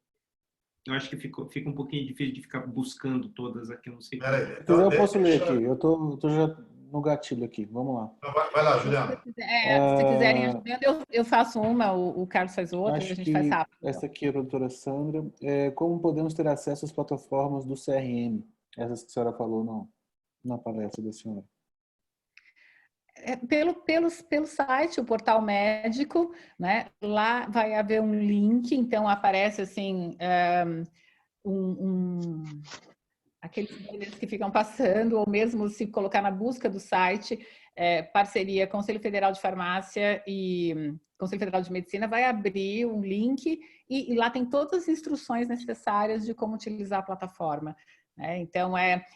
C: eu acho que fica um pouquinho difícil de ficar buscando todas aqui, eu não sei.
D: Então, eu posso ler aqui, eu tô já no gatilho aqui, vamos lá.
A: Então, vai lá, Juliana.
B: Se quiserem ajudando, eu faço uma, o Carlos faz outra,
D: Acho
B: a gente faz rápido.
D: Essa aqui é a doutora Sandra. Como podemos ter acesso às plataformas do CRM? Essas que a senhora falou na palestra da senhora.
B: Pelo site, o portal médico, né? Lá vai haver um link, então aparece assim aqueles banners que ficam passando, ou mesmo se colocar na busca do site, parceria Conselho Federal de Farmácia e Conselho Federal de Medicina, vai abrir um link e lá tem todas as instruções necessárias de como utilizar a plataforma. Então,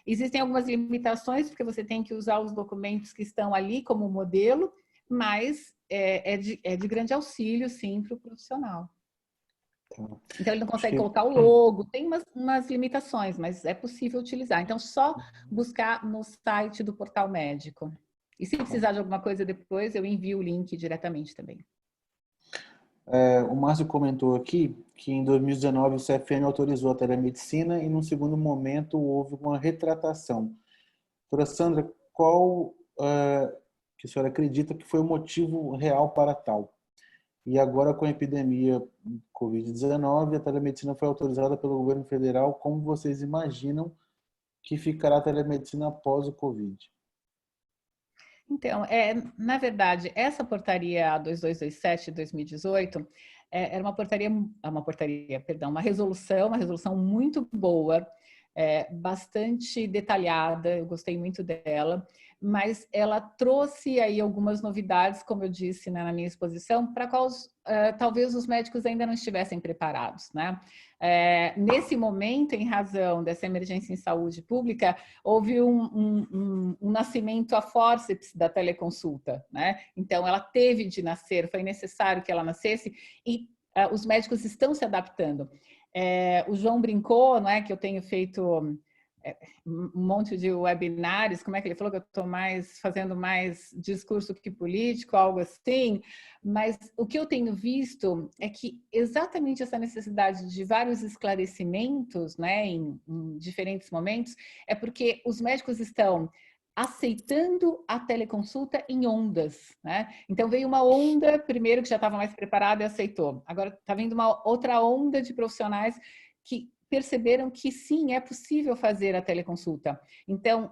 B: existem algumas limitações, porque você tem que usar os documentos que estão ali como modelo, mas é de grande auxílio, sim, para o profissional. Então, ele não consegue colocar o logo, tem umas limitações, mas é possível utilizar. Então, só buscar no site do Portal Médico. E se precisar de alguma coisa depois, eu envio o link diretamente também.
D: O Márcio comentou aqui que em 2019 o CFM autorizou a telemedicina e num segundo momento houve uma retratação. Doutora Sandra, qual que a senhora acredita que foi o motivo real para tal? E agora com a epidemia Covid-19, a telemedicina foi autorizada pelo governo federal. Como vocês imaginam que ficará a telemedicina após o Covid?
B: Então, na verdade, essa portaria 2227 de 2018 era uma resolução muito boa, bastante detalhada, eu gostei muito dela, mas ela trouxe aí algumas novidades, como eu disse, né, na minha exposição, para quais talvez os médicos ainda não estivessem preparados, né? Nesse momento, em razão dessa emergência em saúde pública, houve um nascimento a fórceps da teleconsulta, né? Então, ela teve de nascer, foi necessário que ela nascesse e os médicos estão se adaptando. O João brincou, não é, que eu tenho feito um monte de webinários, como é que ele falou que eu estou fazendo mais discurso que político, algo assim, mas o que eu tenho visto é que exatamente essa necessidade de vários esclarecimentos, né, em diferentes momentos, é porque os médicos estão aceitando a teleconsulta em ondas, né? Então veio uma onda, primeiro que já estava mais preparada e aceitou. Agora está vindo uma outra onda de profissionais que perceberam que sim, é possível fazer a teleconsulta. Então,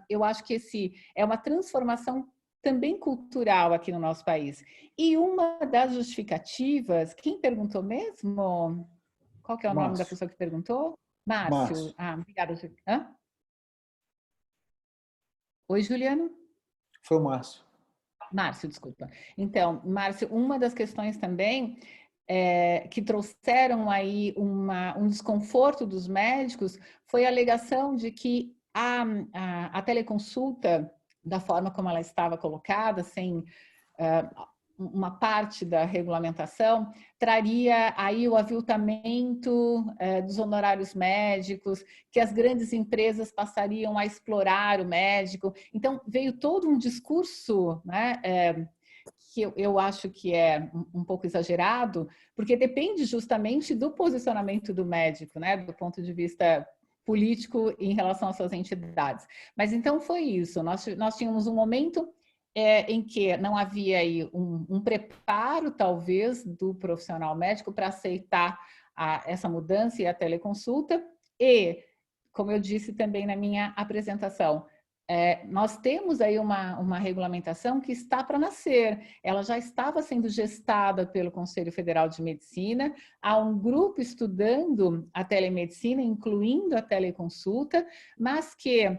B: eu acho que esse é uma transformação também cultural aqui no nosso país. E uma das justificativas, quem perguntou mesmo? Qual que é o nome da pessoa que perguntou? Márcio. Ah, obrigada. Hã? Oi, Juliano?
D: Foi o Márcio.
B: Márcio, desculpa. Então, Márcio, uma das questões também que trouxeram aí um desconforto dos médicos foi a alegação de que a teleconsulta, da forma como ela estava colocada, sem uma parte da regulamentação, traria aí o aviltamento dos honorários médicos, que as grandes empresas passariam a explorar o médico. Então, veio todo um discurso, né, que eu acho que é um pouco exagerado, porque depende justamente do posicionamento do médico, né, do ponto de vista político em relação às suas entidades. Mas então foi isso, nós tínhamos um momento em que não havia aí um preparo, talvez, do profissional médico para aceitar essa mudança e a teleconsulta. E, como eu disse também na minha apresentação, nós temos aí uma regulamentação que está para nascer. Ela já estava sendo gestada pelo Conselho Federal de Medicina. Há um grupo estudando a telemedicina, incluindo a teleconsulta, mas que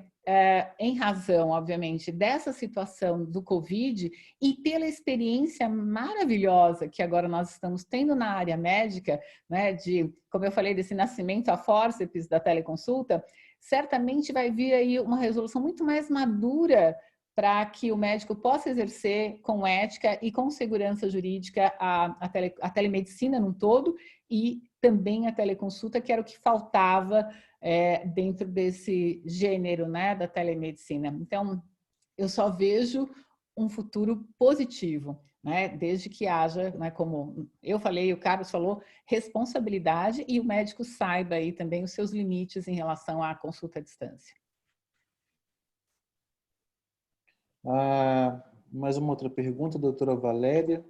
B: em razão, obviamente, dessa situação do Covid e pela experiência maravilhosa que agora nós estamos tendo na área médica, né, como eu falei, desse nascimento a fórceps da teleconsulta, certamente vai vir aí uma resolução muito mais madura para que o médico possa exercer com ética e com segurança jurídica a telemedicina num todo e também a teleconsulta, que era o que faltava dentro desse gênero, né, da telemedicina. Então, eu só vejo um futuro positivo, né, desde que haja, né, como eu falei, o Carlos falou, responsabilidade e o médico saiba aí também os seus limites em relação à consulta à distância.
D: Mais uma outra pergunta, doutora Valéria.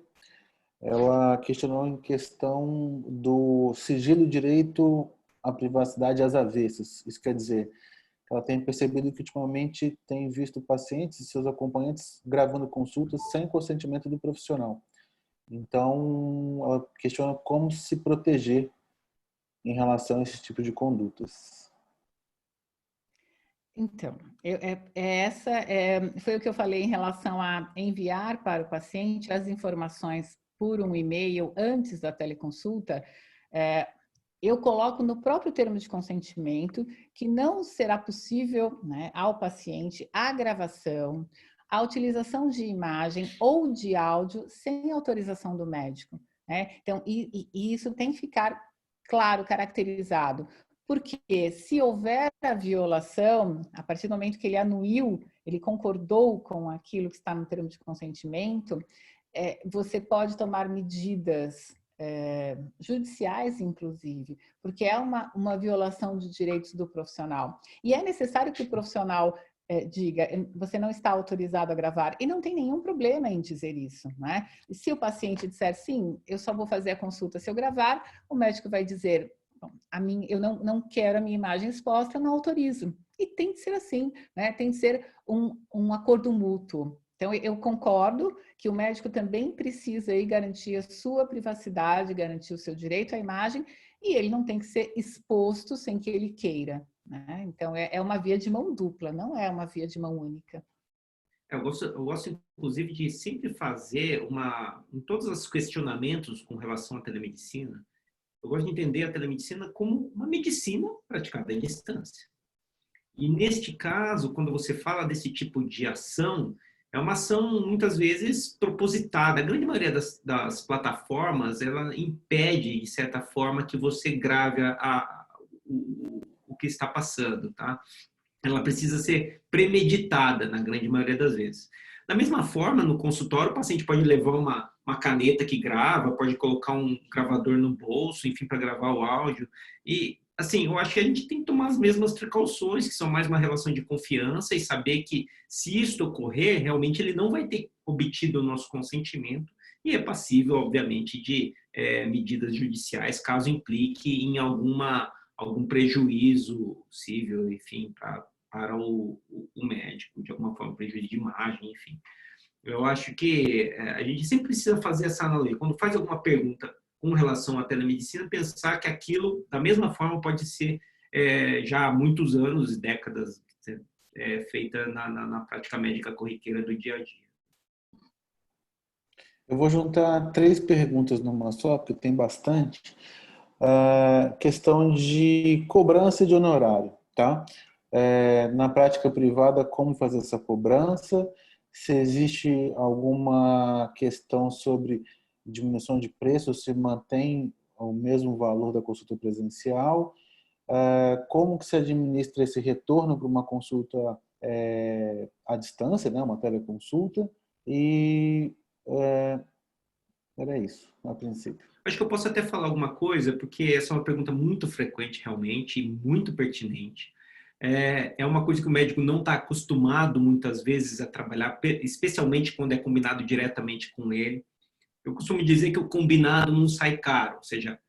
D: Ela questionou em questão do sigilo direito à privacidade às avessas. Isso quer dizer, ela tem percebido que ultimamente tem visto pacientes e seus acompanhantes gravando consultas sem consentimento do profissional. Então, ela questiona como se proteger em relação a esse tipo de condutas.
B: Então, foi o que eu falei em relação a enviar para o paciente as informações por um e-mail antes da teleconsulta. Eu coloco no próprio termo de consentimento que não será possível, né, ao paciente a gravação, a utilização de imagem ou de áudio sem autorização do médico, né? Então, e isso tem que ficar claro, caracterizado, porque se houver a violação, a partir do momento que ele anuiu, ele concordou com aquilo que está no termo de consentimento, você pode tomar medidas judiciais, inclusive, porque é uma violação de direitos do profissional. E é necessário que o profissional diga, você não está autorizado a gravar, e não tem nenhum problema em dizer isso, né? E se o paciente disser, sim, eu só vou fazer a consulta se eu gravar, o médico vai dizer, eu não quero a minha imagem exposta, eu não autorizo. E tem que ser assim, né? Tem que ser um acordo mútuo. Então, eu concordo que o médico também precisa aí garantir a sua privacidade, garantir o seu direito à imagem, e ele não tem que ser exposto sem que ele queira, né? Então, é uma via de mão dupla, não é uma via de mão única.
C: Eu gosto, inclusive, de sempre fazer em todos os questionamentos com relação à telemedicina, eu gosto de entender a telemedicina como uma medicina praticada à distância. E neste caso, quando você fala desse tipo de ação, é uma ação muitas vezes propositada. A grande maioria das plataformas, ela impede, de certa forma, que você grave o que está passando, tá? Ela precisa ser premeditada, na grande maioria das vezes. Da mesma forma, no consultório, o paciente pode levar uma caneta que grava, pode colocar um gravador no bolso, enfim, para gravar o áudio. E assim, eu acho que a gente tem que tomar as mesmas precauções, que são mais uma relação de confiança e saber que, se isso ocorrer, realmente ele não vai ter obtido o nosso consentimento e é passível, obviamente, de medidas judiciais, caso implique em algum prejuízo possível, enfim, para o médico, de alguma forma, prejuízo de imagem, enfim. Eu acho que a gente sempre precisa fazer essa analogia. Quando faz alguma pergunta com relação à telemedicina, pensar que aquilo, da mesma forma, pode ser já há muitos anos, décadas, feita na prática médica corriqueira do dia a dia.
D: Eu vou juntar 3 perguntas numa só, porque tem bastante. Questão de cobrança de honorário, tá? Na prática privada, como fazer essa cobrança? Se existe alguma questão sobre diminuição de preço, se mantém o mesmo valor da consulta presencial? Como que se administra esse retorno para uma consulta à distância, né? Uma teleconsulta? E era isso, a princípio.
C: Acho que eu posso até falar alguma coisa, porque essa é uma pergunta muito frequente, realmente, e muito pertinente. É uma coisa que o médico não está acostumado, muitas vezes, a trabalhar, especialmente quando é combinado diretamente com ele. Eu costumo dizer que o combinado não sai caro, ou seja,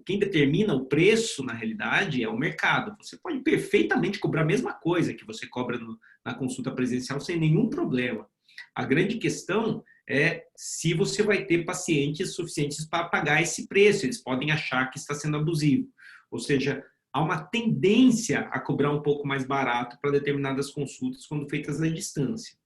C: quem determina o preço, na realidade, é o mercado. Você pode perfeitamente cobrar a mesma coisa que você cobra na consulta presencial sem nenhum problema. A grande questão é se você vai ter pacientes suficientes para pagar esse preço. Eles podem achar que está sendo abusivo. Ou seja, há uma tendência a cobrar um pouco mais barato para determinadas consultas quando feitas à distância.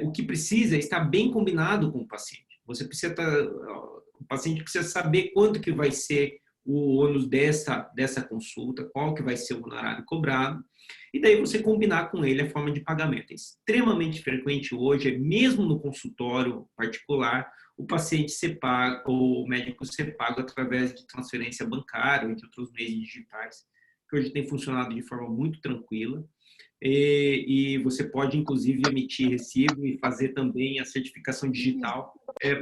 C: O que precisa é estar bem combinado com o paciente. O paciente precisa saber quanto que vai ser o ônus dessa consulta, qual que vai ser o honorário cobrado, e daí você combinar com ele a forma de pagamento. É extremamente frequente hoje, mesmo no consultório particular, o paciente ser pago, ou o médico ser pago através de transferência bancária ou de outros meios digitais, que hoje tem funcionado de forma muito tranquila. E você pode, inclusive, emitir recibo e fazer também a certificação digital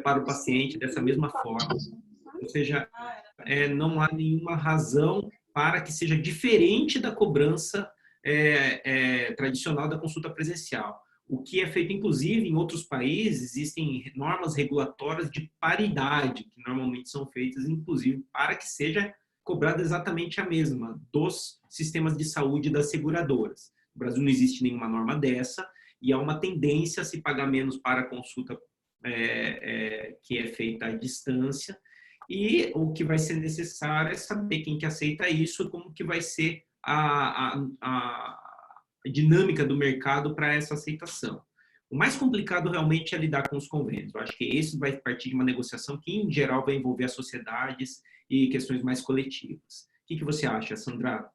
C: para o paciente dessa mesma forma. Ou seja, não há nenhuma razão para que seja diferente da cobrança tradicional da consulta presencial. O que é feito, inclusive, em outros países, existem normas regulatórias de paridade, que normalmente são feitas, inclusive, para que seja cobrada exatamente a mesma dos sistemas de saúde das seguradoras. No Brasil não existe nenhuma norma dessa e há uma tendência a se pagar menos para a consulta que é feita à distância. E o que vai ser necessário é saber quem que aceita isso, como que vai ser a dinâmica do mercado para essa aceitação. O mais complicado realmente é lidar com os convênios. Eu acho que isso vai partir de uma negociação que, em geral, vai envolver as sociedades e questões mais coletivas. O que você acha, Sandra?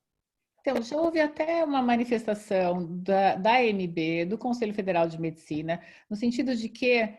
B: Então, já houve até uma manifestação da AMB, do Conselho Federal de Medicina, no sentido de que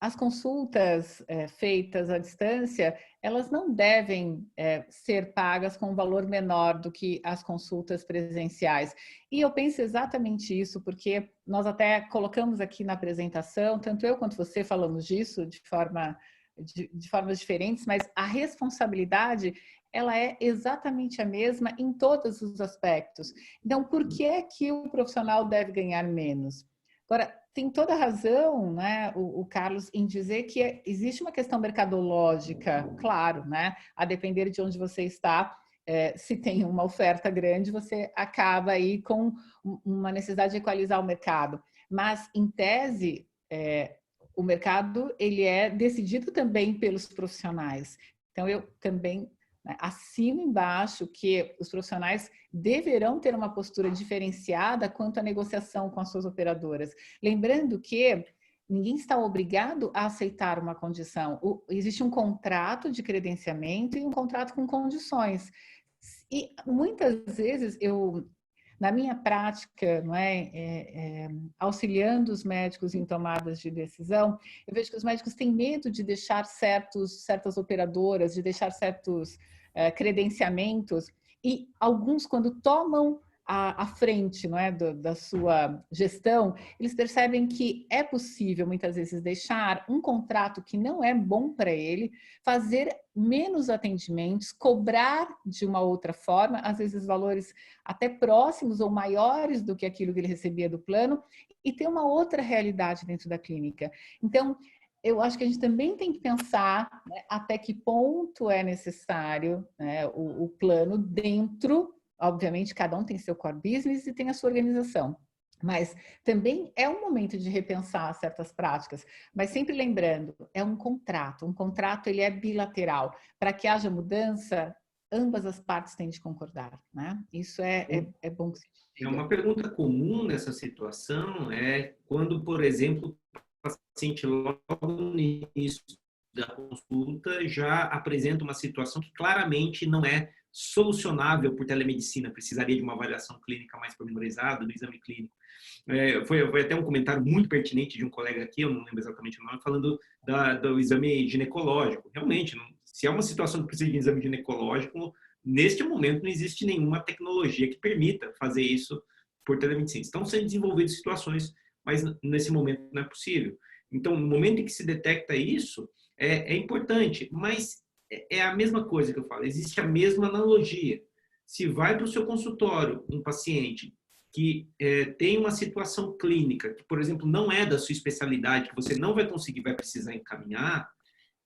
B: as consultas feitas à distância, elas não devem ser pagas com um valor menor do que as consultas presenciais. E eu penso exatamente isso, porque nós até colocamos aqui na apresentação, tanto eu quanto você falamos disso de formas diferentes, mas a responsabilidade ela é exatamente a mesma em todos os aspectos. Então, por que é que o profissional deve ganhar menos? Agora, tem toda a razão, né, o Carlos, em dizer que existe uma questão mercadológica, claro, né, a depender de onde você está, se tem uma oferta grande, você acaba aí com uma necessidade de equalizar o mercado. Mas, em tese, o mercado ele é decidido também pelos profissionais. Então, eu também assino embaixo que os profissionais deverão ter uma postura diferenciada quanto à negociação com as suas operadoras. Lembrando que ninguém está obrigado a aceitar uma condição. Existe um contrato de credenciamento e um contrato com condições. E muitas vezes na minha prática, não auxiliando os médicos em tomadas de decisão, eu vejo que os médicos têm medo de deixar certas operadoras, de deixar certos credenciamentos, e alguns, quando tomam à frente, não é, da sua gestão, eles percebem que é possível, muitas vezes, deixar um contrato que não é bom para ele, fazer menos atendimentos, cobrar de uma outra forma, às vezes valores até próximos ou maiores do que aquilo que ele recebia do plano, e ter uma outra realidade dentro da clínica. Então, eu acho que a gente também tem que pensar, né, até que ponto é necessário, né, o plano dentro. Obviamente, cada um tem seu core business e tem a sua organização. Mas também é um momento de repensar certas práticas. Mas sempre lembrando, é um contrato. Um contrato, ele é bilateral. Para que haja mudança, ambas as partes têm de concordar, né? Isso é bom que se diga.
C: Uma pergunta comum nessa situação é quando, por exemplo, o paciente logo no início da consulta já apresenta uma situação que claramente não é solucionável por telemedicina, precisaria de uma avaliação clínica mais pormenorizada, do exame clínico. Foi até um comentário muito pertinente de um colega aqui, eu não lembro exatamente o nome, falando do exame ginecológico. Realmente, se é uma situação que precisa de exame ginecológico, neste momento não existe nenhuma tecnologia que permita fazer isso por telemedicina. Estão sendo desenvolvidas situações, mas nesse momento não é possível. Então, no momento em que se detecta isso, é importante, mas é a mesma coisa que eu falo, existe a mesma analogia. Se vai para o seu consultório um paciente que tem uma situação clínica, que, por exemplo, não é da sua especialidade, que você não vai conseguir, vai precisar encaminhar,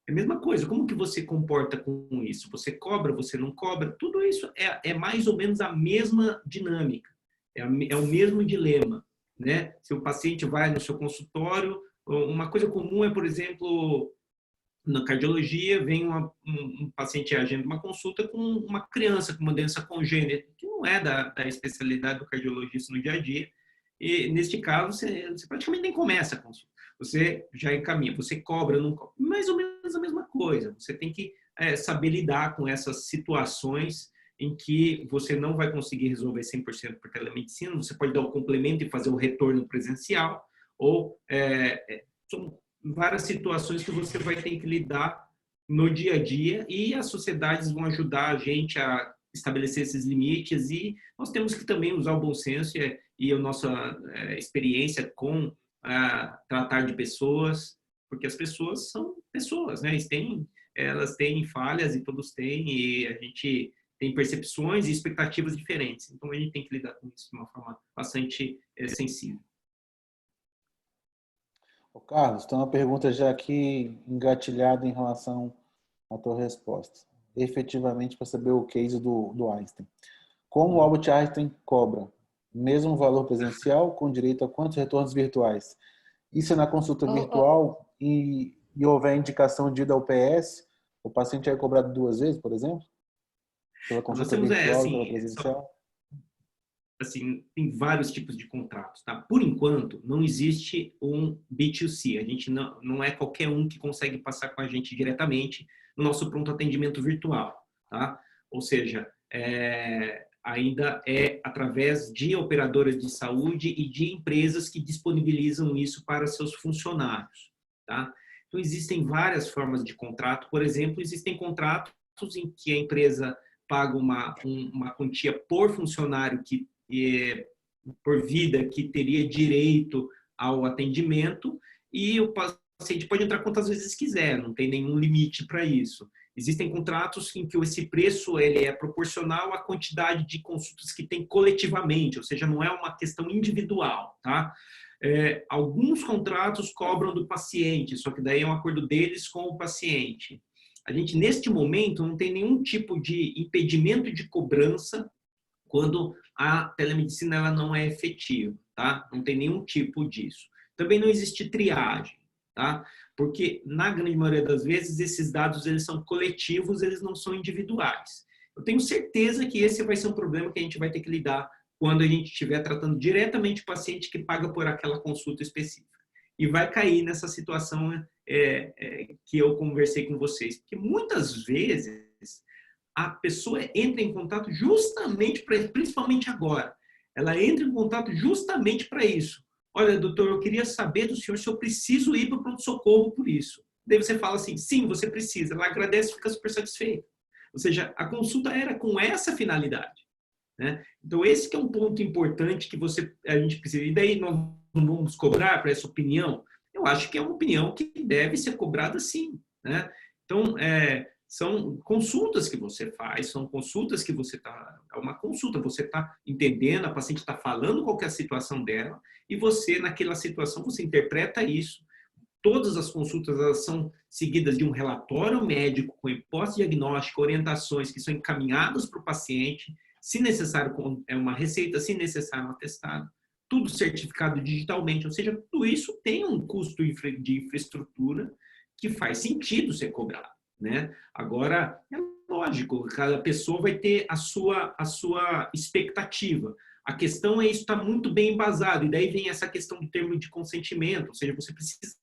C: é a mesma coisa. Como que você comporta com isso? Você cobra, você não cobra? Tudo isso é mais ou menos a mesma dinâmica, é o mesmo dilema, né? Se o paciente vai no seu consultório, uma coisa comum é, por exemplo, na cardiologia, vem um paciente agenda uma consulta com uma criança com uma doença congênita, que não é da especialidade do cardiologista no dia a dia. E, neste caso, você praticamente nem começa a consulta. Você já encaminha, você cobra, não cobra. Mais ou menos a mesma coisa. Você tem que saber lidar com essas situações em que você não vai conseguir resolver 100% por telemedicina. Você pode dar o complemento e fazer o retorno presencial, ou são várias situações que você vai ter que lidar no dia a dia, e as sociedades vão ajudar a gente a estabelecer esses limites, e nós temos que também usar o bom senso e a nossa experiência com tratar de pessoas, porque as pessoas são pessoas, né? Elas têm falhas, e todos têm, e a gente tem percepções e expectativas diferentes. Então, a gente tem que lidar com isso de uma forma bastante sensível.
D: Carlos, tem uma pergunta já aqui engatilhada em relação à tua resposta. Efetivamente, para saber o case do Einstein. Como o Albert Einstein cobra? Mesmo valor presencial, com direito a quantos retornos virtuais? Isso é na consulta virtual e houver indicação de ida ao PS, o paciente é cobrado 2 vezes, por exemplo? Pela consulta virtual e pela presencial?
C: Assim, tem vários tipos de contratos, tá? Por enquanto, não existe um B2C. A gente não é qualquer um que consegue passar com a gente diretamente no nosso pronto atendimento virtual, tá? Ou seja, ainda é através de operadoras de saúde e de empresas que disponibilizam isso para seus funcionários, tá? Então, existem várias formas de contrato. Por exemplo, existem contratos em que a empresa paga uma quantia por funcionário por vida que teria direito ao atendimento, e o paciente pode entrar quantas vezes quiser, não tem nenhum limite para isso. Existem contratos em que esse preço ele é proporcional à quantidade de consultas que tem coletivamente, ou seja, não é uma questão individual, tá? Alguns contratos cobram do paciente, só que daí é um acordo deles com o paciente. A gente, neste momento, não tem nenhum tipo de impedimento de cobrança quando a telemedicina ela não é efetiva, tá? Não tem nenhum tipo disso. Também não existe triagem, tá? Porque, na grande maioria das vezes, esses dados eles são coletivos, eles não são individuais. Eu tenho certeza que esse vai ser um problema que a gente vai ter que lidar quando a gente estiver tratando diretamente o paciente que paga por aquela consulta específica. E vai cair nessa situação que eu conversei com vocês. Porque, muitas vezes, a pessoa entra em contato justamente para, principalmente agora, ela entra em contato justamente para isso. Olha, doutor, eu queria saber do senhor se eu preciso ir para o pronto-socorro por isso. Daí você fala assim, sim, você precisa. Ela agradece e fica super satisfeita. Ou seja, a consulta era com essa finalidade. né? Então, esse que é um ponto importante que a gente precisa. E daí nós não vamos cobrar para essa opinião? Eu acho que é uma opinião que deve ser cobrada sim, né? Então, são consultas que você faz, são consultas que você está... É uma consulta, você está entendendo, a paciente está falando qual que é a situação dela, e você, naquela situação, você interpreta isso. Todas as consultas elas são seguidas de um relatório médico com hipótese diagnóstica, orientações que são encaminhadas para o paciente, se necessário é uma receita, se necessário um atestado, tudo certificado digitalmente, ou seja, tudo isso tem um custo de infraestrutura que faz sentido ser cobrado, né? Agora, é lógico, cada pessoa vai ter a sua expectativa. A questão é isso está muito bem embasado, e daí vem essa questão do termo de consentimento, ou seja, você precisa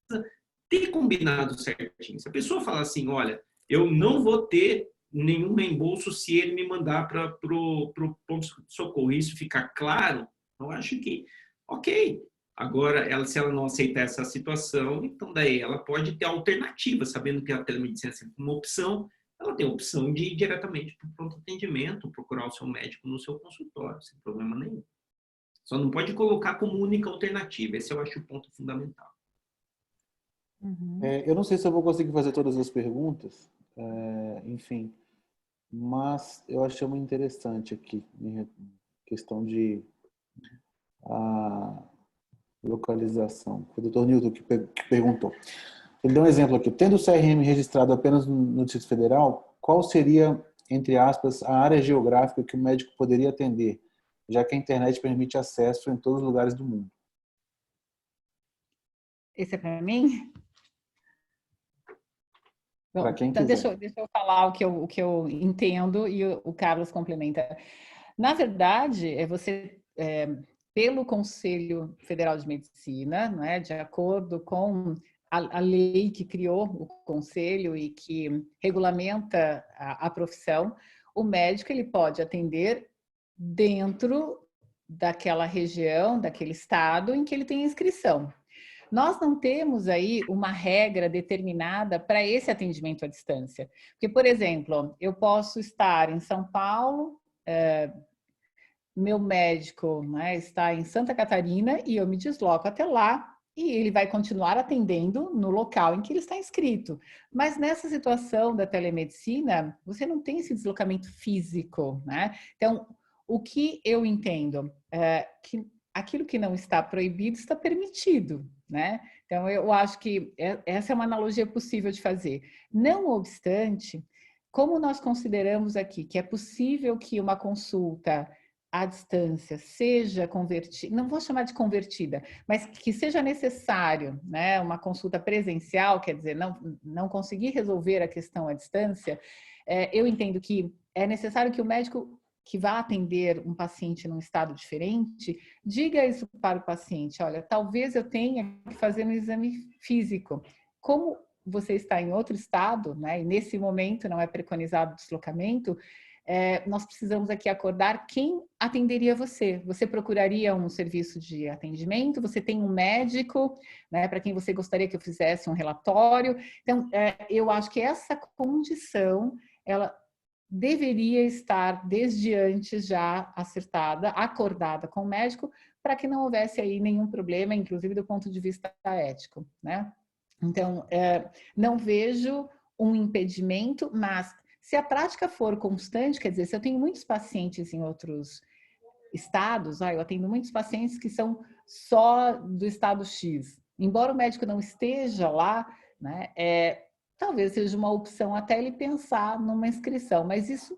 C: ter combinado certinho. Se a pessoa fala assim, olha, eu não vou ter nenhum reembolso se ele me mandar para o pronto-socorro, isso ficar claro, eu acho que, ok. Agora, se ela não aceitar essa situação, então daí ela pode ter alternativa, sabendo que a telemedicina é sempre uma opção, ela tem a opção de ir diretamente para o pronto atendimento, procurar o seu médico no seu consultório, sem problema nenhum. Só não pode colocar como única alternativa, esse eu acho o ponto fundamental.
B: Uhum.
D: Eu não sei se eu vou conseguir fazer todas as perguntas, enfim, mas eu achei muito interessante aqui, em questão de localização. Foi o Dr. Newton que perguntou. Ele deu um exemplo aqui. Tendo o CRM registrado apenas no Distrito Federal, qual seria, entre aspas, a área geográfica que o médico poderia atender, já que a internet permite acesso em todos os lugares do mundo?
B: Esse é para mim?
D: Para quem
B: então,
D: quiser.
B: Deixa eu falar o que eu entendo e o Carlos complementa. Na verdade, pelo Conselho Federal de Medicina, né, de acordo com a lei que criou o Conselho e que regulamenta a profissão, o médico ele pode atender dentro daquela região, daquele estado em que ele tem inscrição. Nós não temos aí uma regra determinada para esse atendimento à distância. Porque, por exemplo, eu posso estar em São Paulo, meu médico, né, está em Santa Catarina e eu me desloco até lá e ele vai continuar atendendo no local em que ele está inscrito. Mas nessa situação da telemedicina, você não tem esse deslocamento físico, né? Então, o que eu entendo é que aquilo que não está proibido está permitido, né? Então, eu acho que essa é uma analogia possível de fazer. Não obstante, como nós consideramos aqui que é possível que uma consulta à distância seja convertida, não vou chamar de convertida, mas que seja necessário, né, uma consulta presencial, quer dizer, não conseguir resolver a questão à distância, eu entendo que é necessário que o médico que vá atender um paciente num estado diferente, diga isso para o paciente, olha, talvez eu tenha que fazer um exame físico. Como você está em outro estado, né, e nesse momento não é preconizado deslocamento, nós precisamos aqui acordar quem atenderia você. Você procuraria um serviço de atendimento? Você tem um médico, né, para quem você gostaria que eu fizesse um relatório? Então, eu acho que essa condição, ela deveria estar desde antes já acertada, acordada com o médico, para que não houvesse aí nenhum problema, inclusive do ponto de vista ético, né? Então, não vejo um impedimento, mas se a prática for constante, quer dizer, se eu tenho muitos pacientes em outros estados, eu atendo muitos pacientes que são só do estado X, embora o médico não esteja lá, né, talvez seja uma opção até ele pensar numa inscrição, mas isso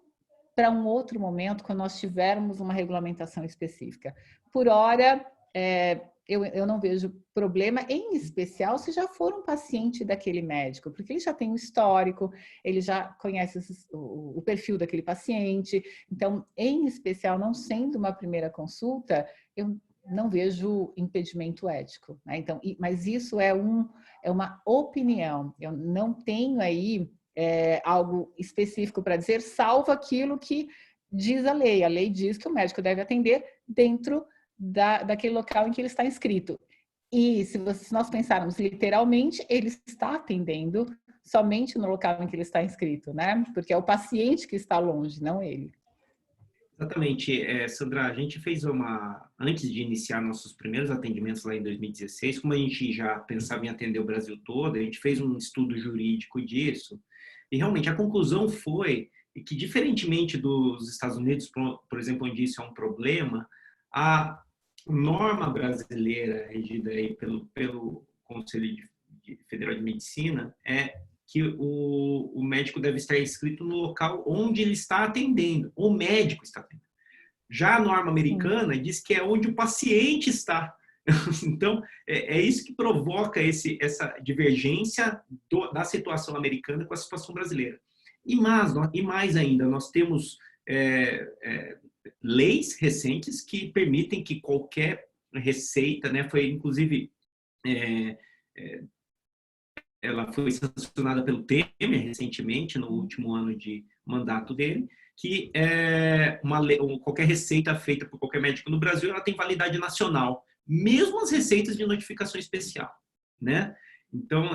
B: para um outro momento, quando nós tivermos uma regulamentação específica. Por hora, eu não vejo problema, em especial se já for um paciente daquele médico, porque ele já tem um histórico, ele já conhece o perfil daquele paciente. Então, em especial, não sendo uma primeira consulta, eu não vejo impedimento ético, né? Então, mas isso é uma opinião. Eu não tenho aí algo específico para dizer, salvo aquilo que diz a lei. A lei diz que o médico deve atender dentro daquele local em que ele está inscrito. E se nós pensarmos literalmente, ele está atendendo somente no local em que ele está inscrito, né? Porque é o paciente que está longe, não ele.
C: Exatamente, Sandra, a gente fez antes de iniciar nossos primeiros atendimentos lá em 2016, como a gente já pensava em atender o Brasil todo, a gente fez um estudo jurídico disso, e realmente a conclusão foi que, diferentemente dos Estados Unidos, por exemplo, onde isso é um problema, a norma brasileira, regida aí pelo Conselho Federal de Medicina, é que o médico deve estar inscrito no local onde ele está atendendo, o médico está atendendo. Já a norma americana diz que é onde o paciente está. Então, é isso que provoca essa divergência da situação americana com a situação brasileira. E mais ainda, nós temos leis recentes que permitem que qualquer receita, né, foi inclusive ela foi sancionada pelo Temer recentemente, no último ano de mandato dele, que qualquer receita feita por qualquer médico no Brasil, ela tem validade nacional, mesmo as receitas de notificação especial, né? Então,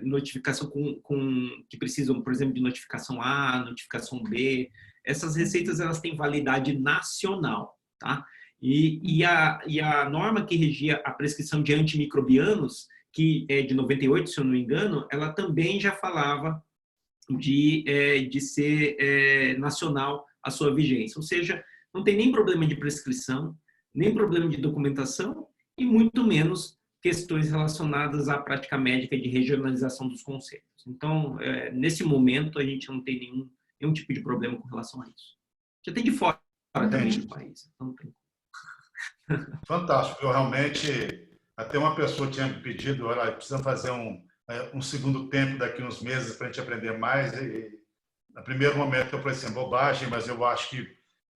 C: notificação que precisam, por exemplo, de notificação A, notificação B, essas receitas elas têm validade nacional, tá? E a norma que regia a prescrição de antimicrobianos, que é de 98, se eu não me engano, ela também já falava de ser nacional a sua vigência. Ou seja, não tem nem problema de prescrição, nem problema de documentação e muito menos questões relacionadas à prática médica de regionalização dos conceitos. Então, nesse momento, a gente não tem nenhum tipo de problema com relação a isso. Já tem de fora também do país. Então, tem.
A: Fantástico. Eu realmente... Até uma pessoa tinha me pedido, olha, precisa fazer um segundo tempo daqui uns meses para a gente aprender mais. E, no primeiro momento, eu falei assim, bobagem, mas eu acho que,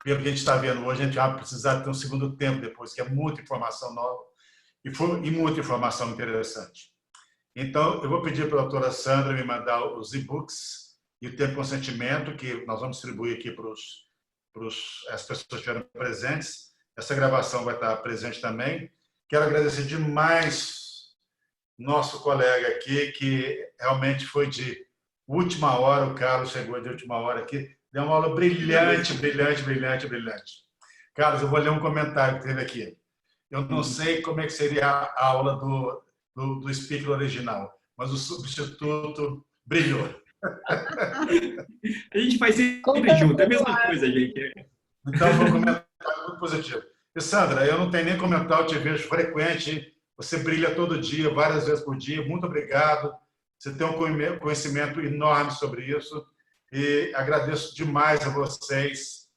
A: pelo que a gente está vendo hoje, a gente vai precisar ter um segundo tempo depois, que é muita informação nova e muita informação interessante. Então, eu vou pedir para a doutora Sandra me mandar os e-books e o tempo de consentimento, que nós vamos distribuir aqui para as pessoas que estiveram presentes. Essa gravação vai estar presente também. Quero agradecer demais nosso colega aqui, que realmente foi de última hora, o Carlos chegou de última hora aqui, deu uma aula brilhante, brilhante, brilhante, brilhante. Carlos, eu vou ler um comentário que teve aqui. Eu não sei como é que seria a aula do speaker original, mas o substituto brilhou.
C: A gente faz sempre junto, é a mesma coisa, gente.
A: Então, vou comentar muito positivo. E, Sandra, eu não tenho nem comentar, eu te vejo frequente, você brilha todo dia, várias vezes por dia, muito obrigado. Você tem um conhecimento enorme sobre isso e agradeço demais a vocês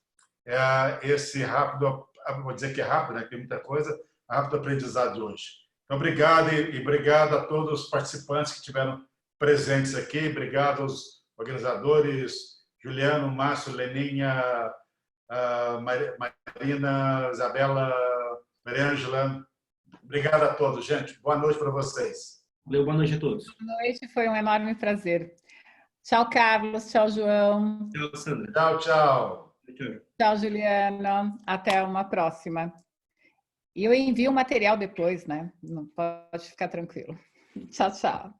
A: esse rápido, vou dizer que é rápido, né? Tem muita coisa, rápido aprendizado de hoje. Então, obrigado e obrigado a todos os participantes que estiveram presentes aqui, obrigado aos organizadores, Juliano, Márcio, Leninha, Marina, Isabela, Mariângela. Obrigado a todos, gente. Boa noite para vocês.
C: Valeu, boa noite a todos.
B: Boa noite, foi um enorme prazer. Tchau, Carlos. Tchau, João.
C: Tchau, Sandra.
A: Tchau, tchau.
B: Tchau, Juliana. Até uma próxima. E eu envio o material depois, né? Não pode ficar tranquilo. Tchau, tchau.